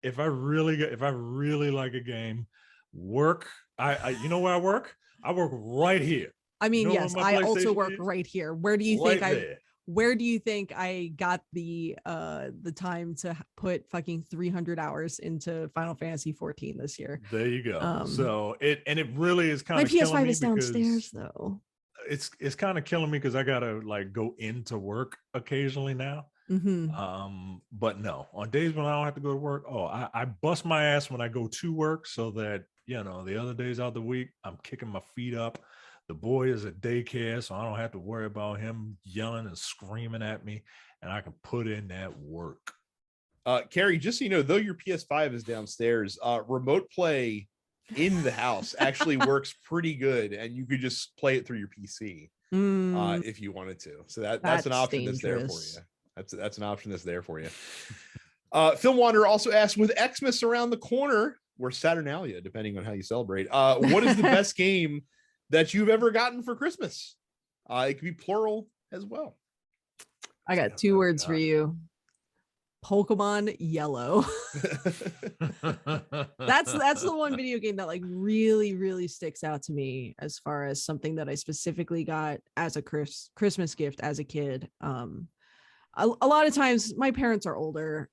S3: If I really like a game, work. You know where I work? I work right here.
S2: I mean, yes, I also work right here. Where do you think where do you think I got the time to put fucking 300 hours into Final Fantasy 14 this year?
S3: There you go. So it really is kind of
S2: my
S3: killing
S2: PS5
S3: me
S2: is downstairs though.
S3: It's kind of killing me because I gotta like go into work occasionally now. But no, on days when I don't have to go to work, I bust my ass when I go to work, so that the other days out the week I'm kicking my feet up. The boy is at daycare, so I don't have to worry about him yelling and screaming at me, and I can put in that work.
S1: Carrie, just so you know, though your PS5 is downstairs, remote play in the house actually works pretty good, and you could just play it through your PC if you wanted to. So that's an option that's there for you. That's an option that's there for you. Film Wanderer also asked, with Xmas around the corner, or Saturnalia, depending on how you celebrate, what is the best game that you've ever gotten for Christmas? It could be plural as well.
S2: I got two words for you. Pokemon Yellow. That's the one video game that like really sticks out to me as far as something that I specifically got as a Christmas gift as a kid. A lot of times my parents are older.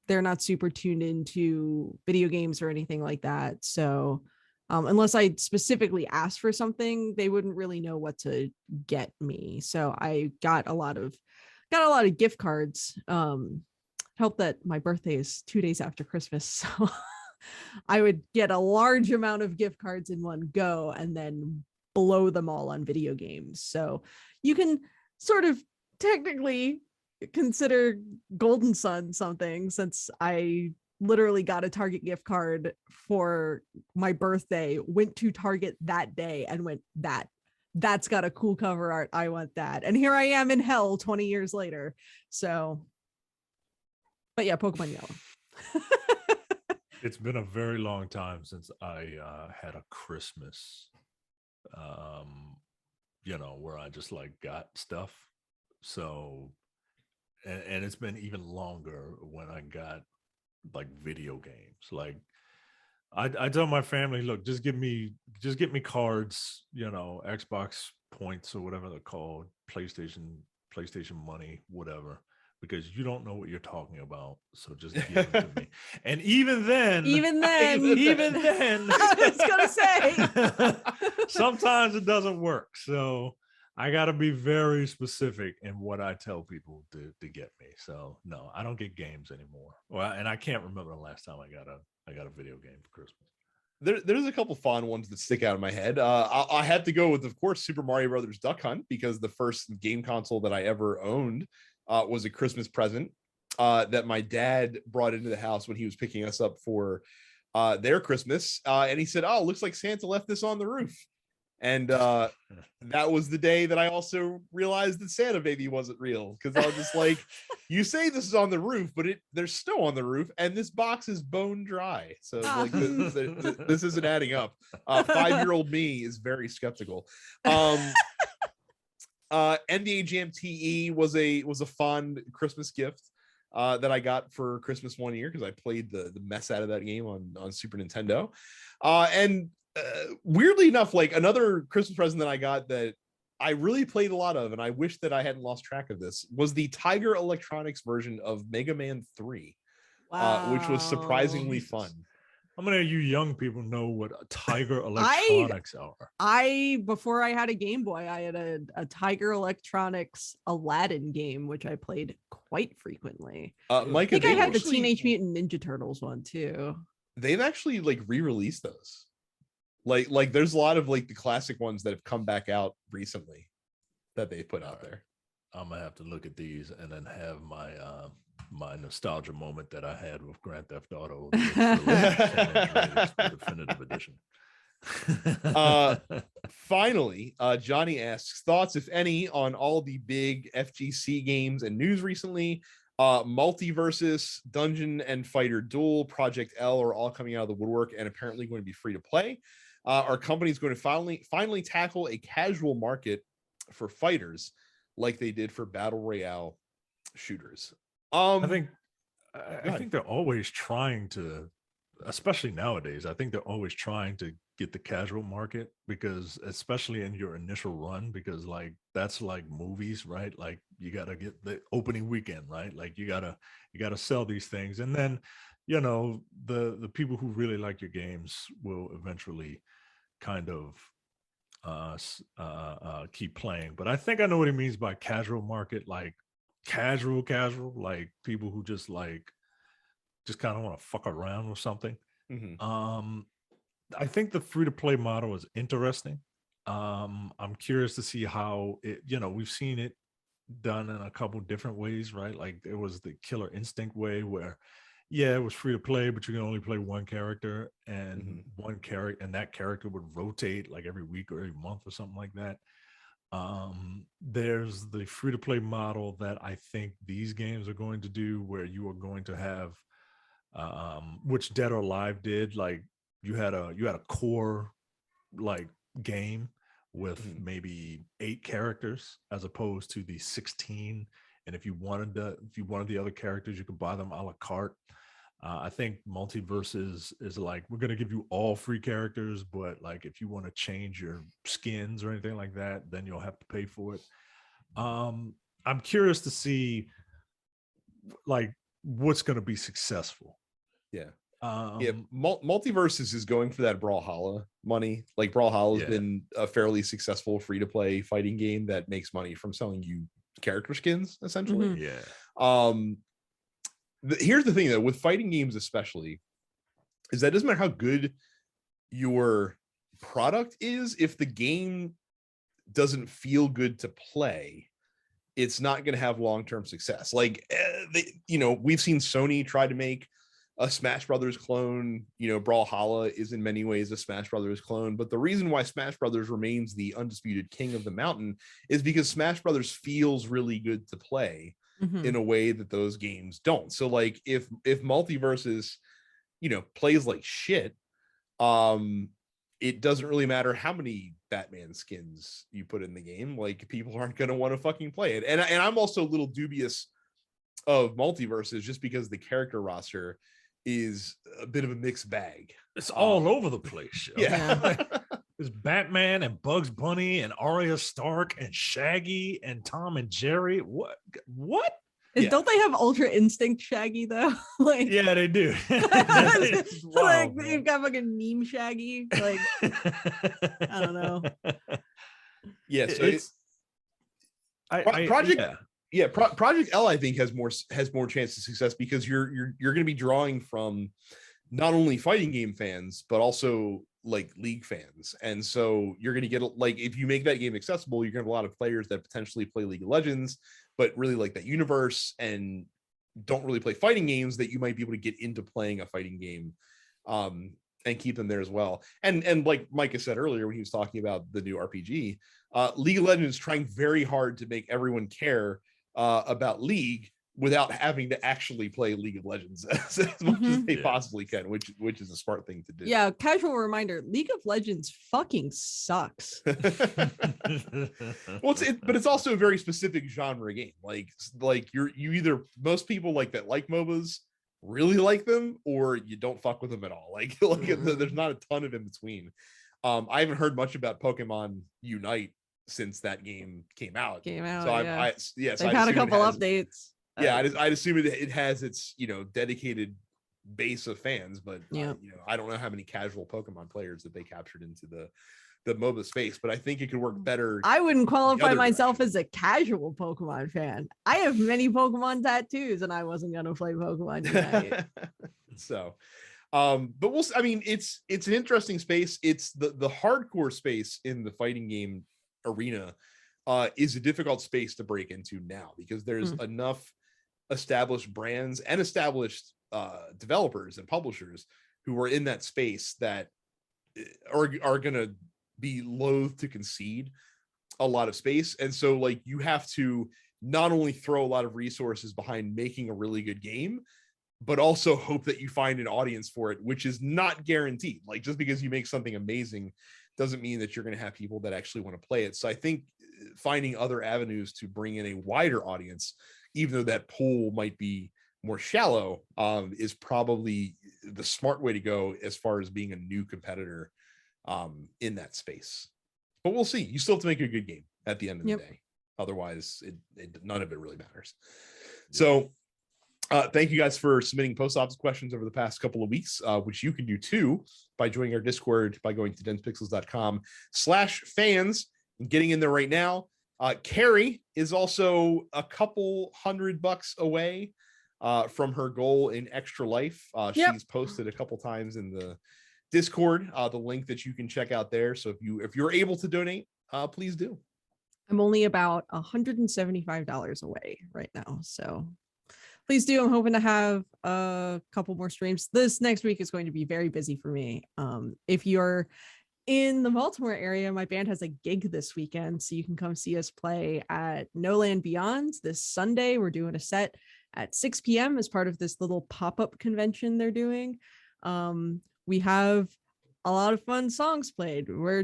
S2: They're not super tuned into video games or anything like that. So unless I specifically asked for something, they wouldn't really know what to get me. So I got a lot of gift cards. Helped that my birthday is 2 days after Christmas. So I would get a large amount of gift cards in one go and then blow them all on video games. So you can sort of technically consider Golden Sun something, since I literally got a Target gift card for my birthday, went to Target that day and went, that's got a cool cover art, I want that. And here I am in hell 20 years later. So, but yeah, Pokemon Yellow.
S3: It's been a very long time since I had a Christmas, where I just like got stuff. So, and it's been even longer when I got like video games. Like I tell my family, look, just get me cards, Xbox points or whatever they're called, PlayStation money, whatever, because you don't know what you're talking about. So just give them to me. And even then,
S2: I was gonna say,
S3: sometimes it doesn't work. So I got to be very specific in what I tell people to get me. So no, I don't get games anymore. Well, and I can't remember the last time I got a video game for Christmas.
S1: There's a couple fun ones that stick out in my head. I had to go with, of course, Super Mario Brothers Duck Hunt, because the first game console that I ever owned was a Christmas present that my dad brought into the house when he was picking us up for their Christmas. And he said, "Oh, looks like Santa left this on the roof." And that was the day that I also realized that Santa Baby wasn't real, because I was just like, you say this is on the roof, but there's snow on the roof, and this box is bone dry. So like this isn't adding up. 5-year-old me is very skeptical. NBA Jam TE was a fond Christmas gift that I got for Christmas one year, because I played the mess out of that game on Super Nintendo. And weirdly enough, like another Christmas present that I got that I really played a lot of, and I wish that I hadn't lost track of this, was the Tiger Electronics version of Mega Man 3, which was surprisingly fun.
S3: How many of you young people know what Tiger Electronics are?
S2: Before I had a Game Boy, I had a Tiger Electronics Aladdin game, which I played quite frequently.
S1: Mike,
S2: I think I had the Teenage Mutant Ninja Turtles one too.
S1: They've actually like re-released those. Like there's a lot of like the classic ones that have come back out recently that they put out there.
S3: I'm gonna have to look at these and then have my my nostalgia moment that I had with Grand Theft Auto Definitive Edition.
S1: Finally, Johnny asks, thoughts, if any, on all the big FGC games and news recently. Multiversus, Dungeon and Fighter Duel, Project L are all coming out of the woodwork and apparently going to be free to play. Our company is going to finally tackle a casual market for fighters like they did for battle royale shooters.
S3: I think they're always trying to, especially nowadays, I think they're always trying to get the casual market, because especially in your initial run, because like that's like movies, right? Like you got to get the opening weekend, right? Like you got to sell these things, and then the people who really like your games will eventually kind of keep playing. But I think I know what he means by casual market, like casual, like people who just kind of want to fuck around with something. I think the free to play model is interesting. I'm curious to see how it, we've seen it done in a couple different ways, right? Like there was the Killer Instinct way where, yeah, it was free to play, but you can only play one character, and that character would rotate like every week or every month or something like that. There's the free to play model that I think these games are going to do, where you are going to have, which Dead or Alive did, like you had a core like game with maybe 8 characters as opposed to the 16, and if you wanted the other characters, you could buy them a la carte. I think Multiverses is like, we're going to give you all free characters, but like if you want to change your skins or anything like that, then you'll have to pay for it. I'm curious to see like what's going to be successful.
S1: Multiverses is going for that Brawlhalla money. Like Brawlhalla has been a fairly successful free to play fighting game that makes money from selling you character skins, essentially. Here's the thing though, with fighting games especially, is that it doesn't matter how good your product is, if the game doesn't feel good to play, it's not going to have long-term success. Like we've seen Sony try to make a Smash Brothers clone. Brawlhalla is in many ways a Smash Brothers clone, but the reason why Smash Brothers remains the undisputed king of the mountain is because Smash Brothers feels really good to play in a way that those games don't. So like if Multiverses plays like shit, it doesn't really matter how many Batman skins you put in the game. Like people aren't going to want to fucking play it. And I'm also a little dubious of Multiverses just because the character roster is a bit of a mixed bag.
S3: It's all over the place.
S1: Yeah.
S3: There's Batman and Bugs Bunny and Arya Stark and Shaggy and Tom and Jerry. What?
S2: Don't they have Ultra Instinct Shaggy though? Like,
S3: yeah, they do.
S2: Like they've got fucking meme Shaggy. Like, I don't know.
S1: Yeah, so Project L, I think, has more chance of success because you're going to be drawing from not only fighting game fans but also like League fans, and so you're going to get, like, if you make that game accessible, you're going to have a lot of players that potentially play League of Legends but really like that universe and don't really play fighting games, that you might be able to get into playing a fighting game and keep them there as well. And like Micah said earlier when he was talking about the new RPG, League of Legends is trying very hard to make everyone care about League without having to actually play League of Legends as much as they possibly can, which is a smart thing to do.
S2: Yeah, casual reminder, League of Legends fucking sucks.
S1: Well, but it's also a very specific genre game. Like you either, most people like MOBAs really like them, or you don't fuck with them at all. Like there's not a ton of in between. I haven't heard much about Pokemon Unite since that game came out. So
S2: they've had a couple updates.
S1: Yeah, I'd assume it has its dedicated base of fans, but I don't know how many casual Pokemon players that they captured into the MOBA space, but I think it could work better.
S2: I wouldn't qualify myself as a casual Pokemon fan. I have many Pokemon tattoos, and I wasn't gonna play Pokemon Unite.
S1: So, but it's an interesting space. It's the hardcore space in the fighting game arena is a difficult space to break into now, because there's enough established brands and established developers and publishers who are in that space that are going to be loath to concede a lot of space. And so like you have to not only throw a lot of resources behind making a really good game, but also hope that you find an audience for it, which is not guaranteed. Like just because you make something amazing doesn't mean that you're going to have people that actually want to play it. So I think finding other avenues to bring in a wider audience, even though that pool might be more shallow, is probably the smart way to go as far as being a new competitor in that space. But we'll see. You still have to make a good game at the end of the day. Otherwise, none of it really matters. So thank you guys for submitting post-office questions over the past couple of weeks, which you can do too by joining our Discord by going to densepixels.com/fans and getting in there right now. Carrie is also a couple $100 away from her goal in Extra Life. She's posted a couple times in the Discord, the link that you can check out there. So if you're able to donate, please do.
S2: I'm only about $175 away right now, so please do. I'm hoping to have a couple more streams. This next week is going to be very busy for me. If you're in the Baltimore area, my band has a gig this weekend, so you can come see us play at No Land Beyond this Sunday. We're doing a set at 6 p.m. as part of this little pop-up convention they're doing. We have a lot of fun songs played. What are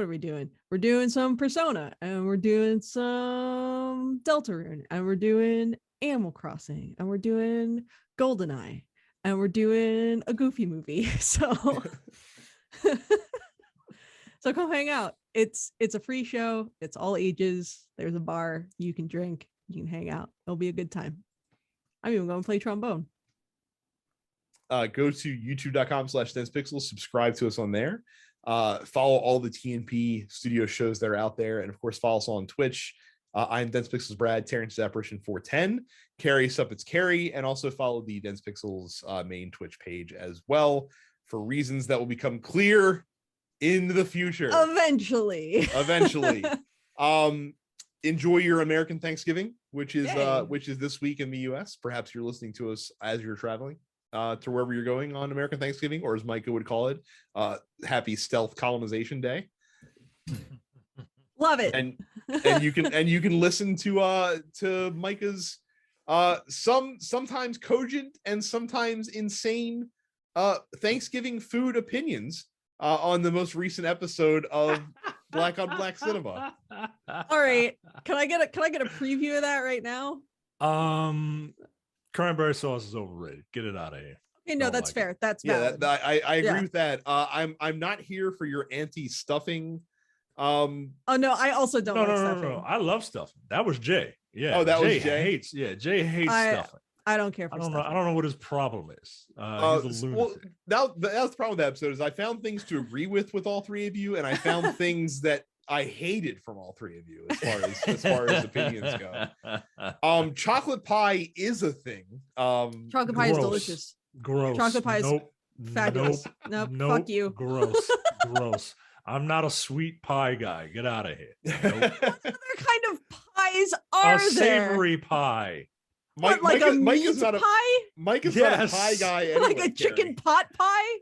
S2: we doing? We're doing some Persona, and we're doing some Deltarune, and we're doing Animal Crossing, and we're doing GoldenEye, and we're doing a Goofy movie. So so come hang out. It's a free show. It's all ages. There's a bar. You can drink. You can hang out. It'll be a good time. I'm even going to play trombone.
S1: Go to youtube.com/densepixels. Subscribe to us on there. Follow all the TNP studio shows that are out there. And of course, follow us on Twitch. I'm Dense Pixels Brad, Terrence Apparition 410, Carrie Sup, it's Carrie, and also follow the Dense Pixels main Twitch page as well for reasons that will become clear in the future.
S2: Eventually.
S1: Enjoy your American Thanksgiving, which is this week in the US. Perhaps you're listening to us as you're traveling to wherever you're going on American Thanksgiving, or as Micah would call it, happy stealth colonization day.
S2: Love it.
S1: And you can listen to Micah's sometimes cogent and sometimes insane Thanksgiving food opinions on the most recent episode of Black on Black Cinema.
S2: All right, can I get a preview of that right now?
S3: Cranberry sauce is overrated. Get it out of here.
S2: Okay, no, that's fair. That's valid.
S1: I agree with that. I'm not here for your anti-stuffing.
S2: Oh no, I also don't like stuffing.
S3: No. I love stuffing. That was Jay. Yeah.
S1: Oh, that
S3: Jay
S1: was Jay.
S3: Jay hates stuffing.
S2: I don't care for stuffing.
S3: I don't know what his problem is. He's a lunatic.
S1: Well, that's the problem with that episode is I found things to agree with all three of you, and I found things that I hated from all three of you as far as opinions go. Chocolate pie is a thing.
S2: Chocolate pie is delicious.
S3: Gross.
S2: Chocolate pie is fabulous. Nope. Fuck you.
S3: Gross. I'm not a sweet pie guy. Get out of here. Nope.
S2: What other kind of pies are there?
S3: Savory pie.
S2: What, like a meat pie?
S1: Mike is not a pie guy. Anyway,
S2: like a chicken pot pie?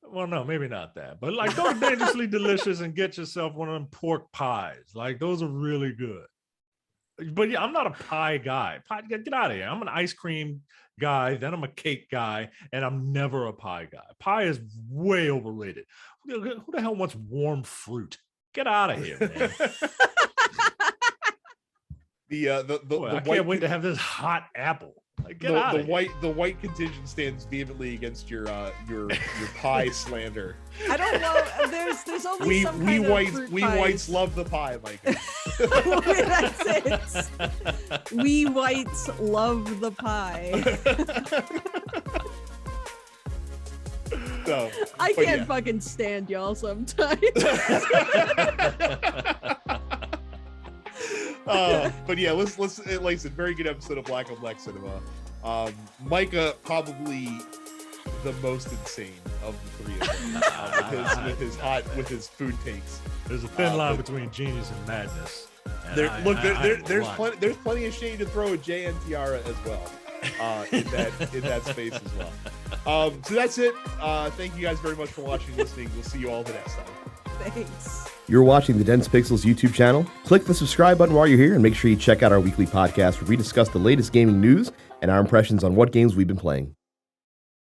S3: Well, no, maybe not that. But like go to Dangerously Delicious and get yourself one of them pork pies. Like those are really good. But yeah, I'm not a pie guy. Get out of here. I'm an ice cream guy, then I'm a cake guy, and I'm never a pie guy. Pie is way overrated. Who the hell wants warm fruit? Get out of here, man. I can't wait to have this hot apple. Like, get out of here.
S1: The white contingent stands vehemently against your pie slander.
S2: I don't know. There's only some kind of fruit
S1: we whites love the pie, Mike.
S2: That's it. We whites love the pie.
S1: So,
S2: I can't fucking stand y'all sometimes.
S1: But yeah, let's like I said, very good episode of Black on Black Cinema. Micah probably the most insane of the three of them with his food takes.
S3: There's a thin line between genius and madness. And
S1: there's plenty of shade to throw at Jay and Tiara as well. In that space as well. So that's it. Thank you guys very much for watching and listening. We'll see you all the next time.
S2: Thanks.
S4: You're watching the Dense Pixels YouTube channel. Click the subscribe button while you're here and make sure you check out our weekly podcast where we discuss the latest gaming news and our impressions on what games we've been playing.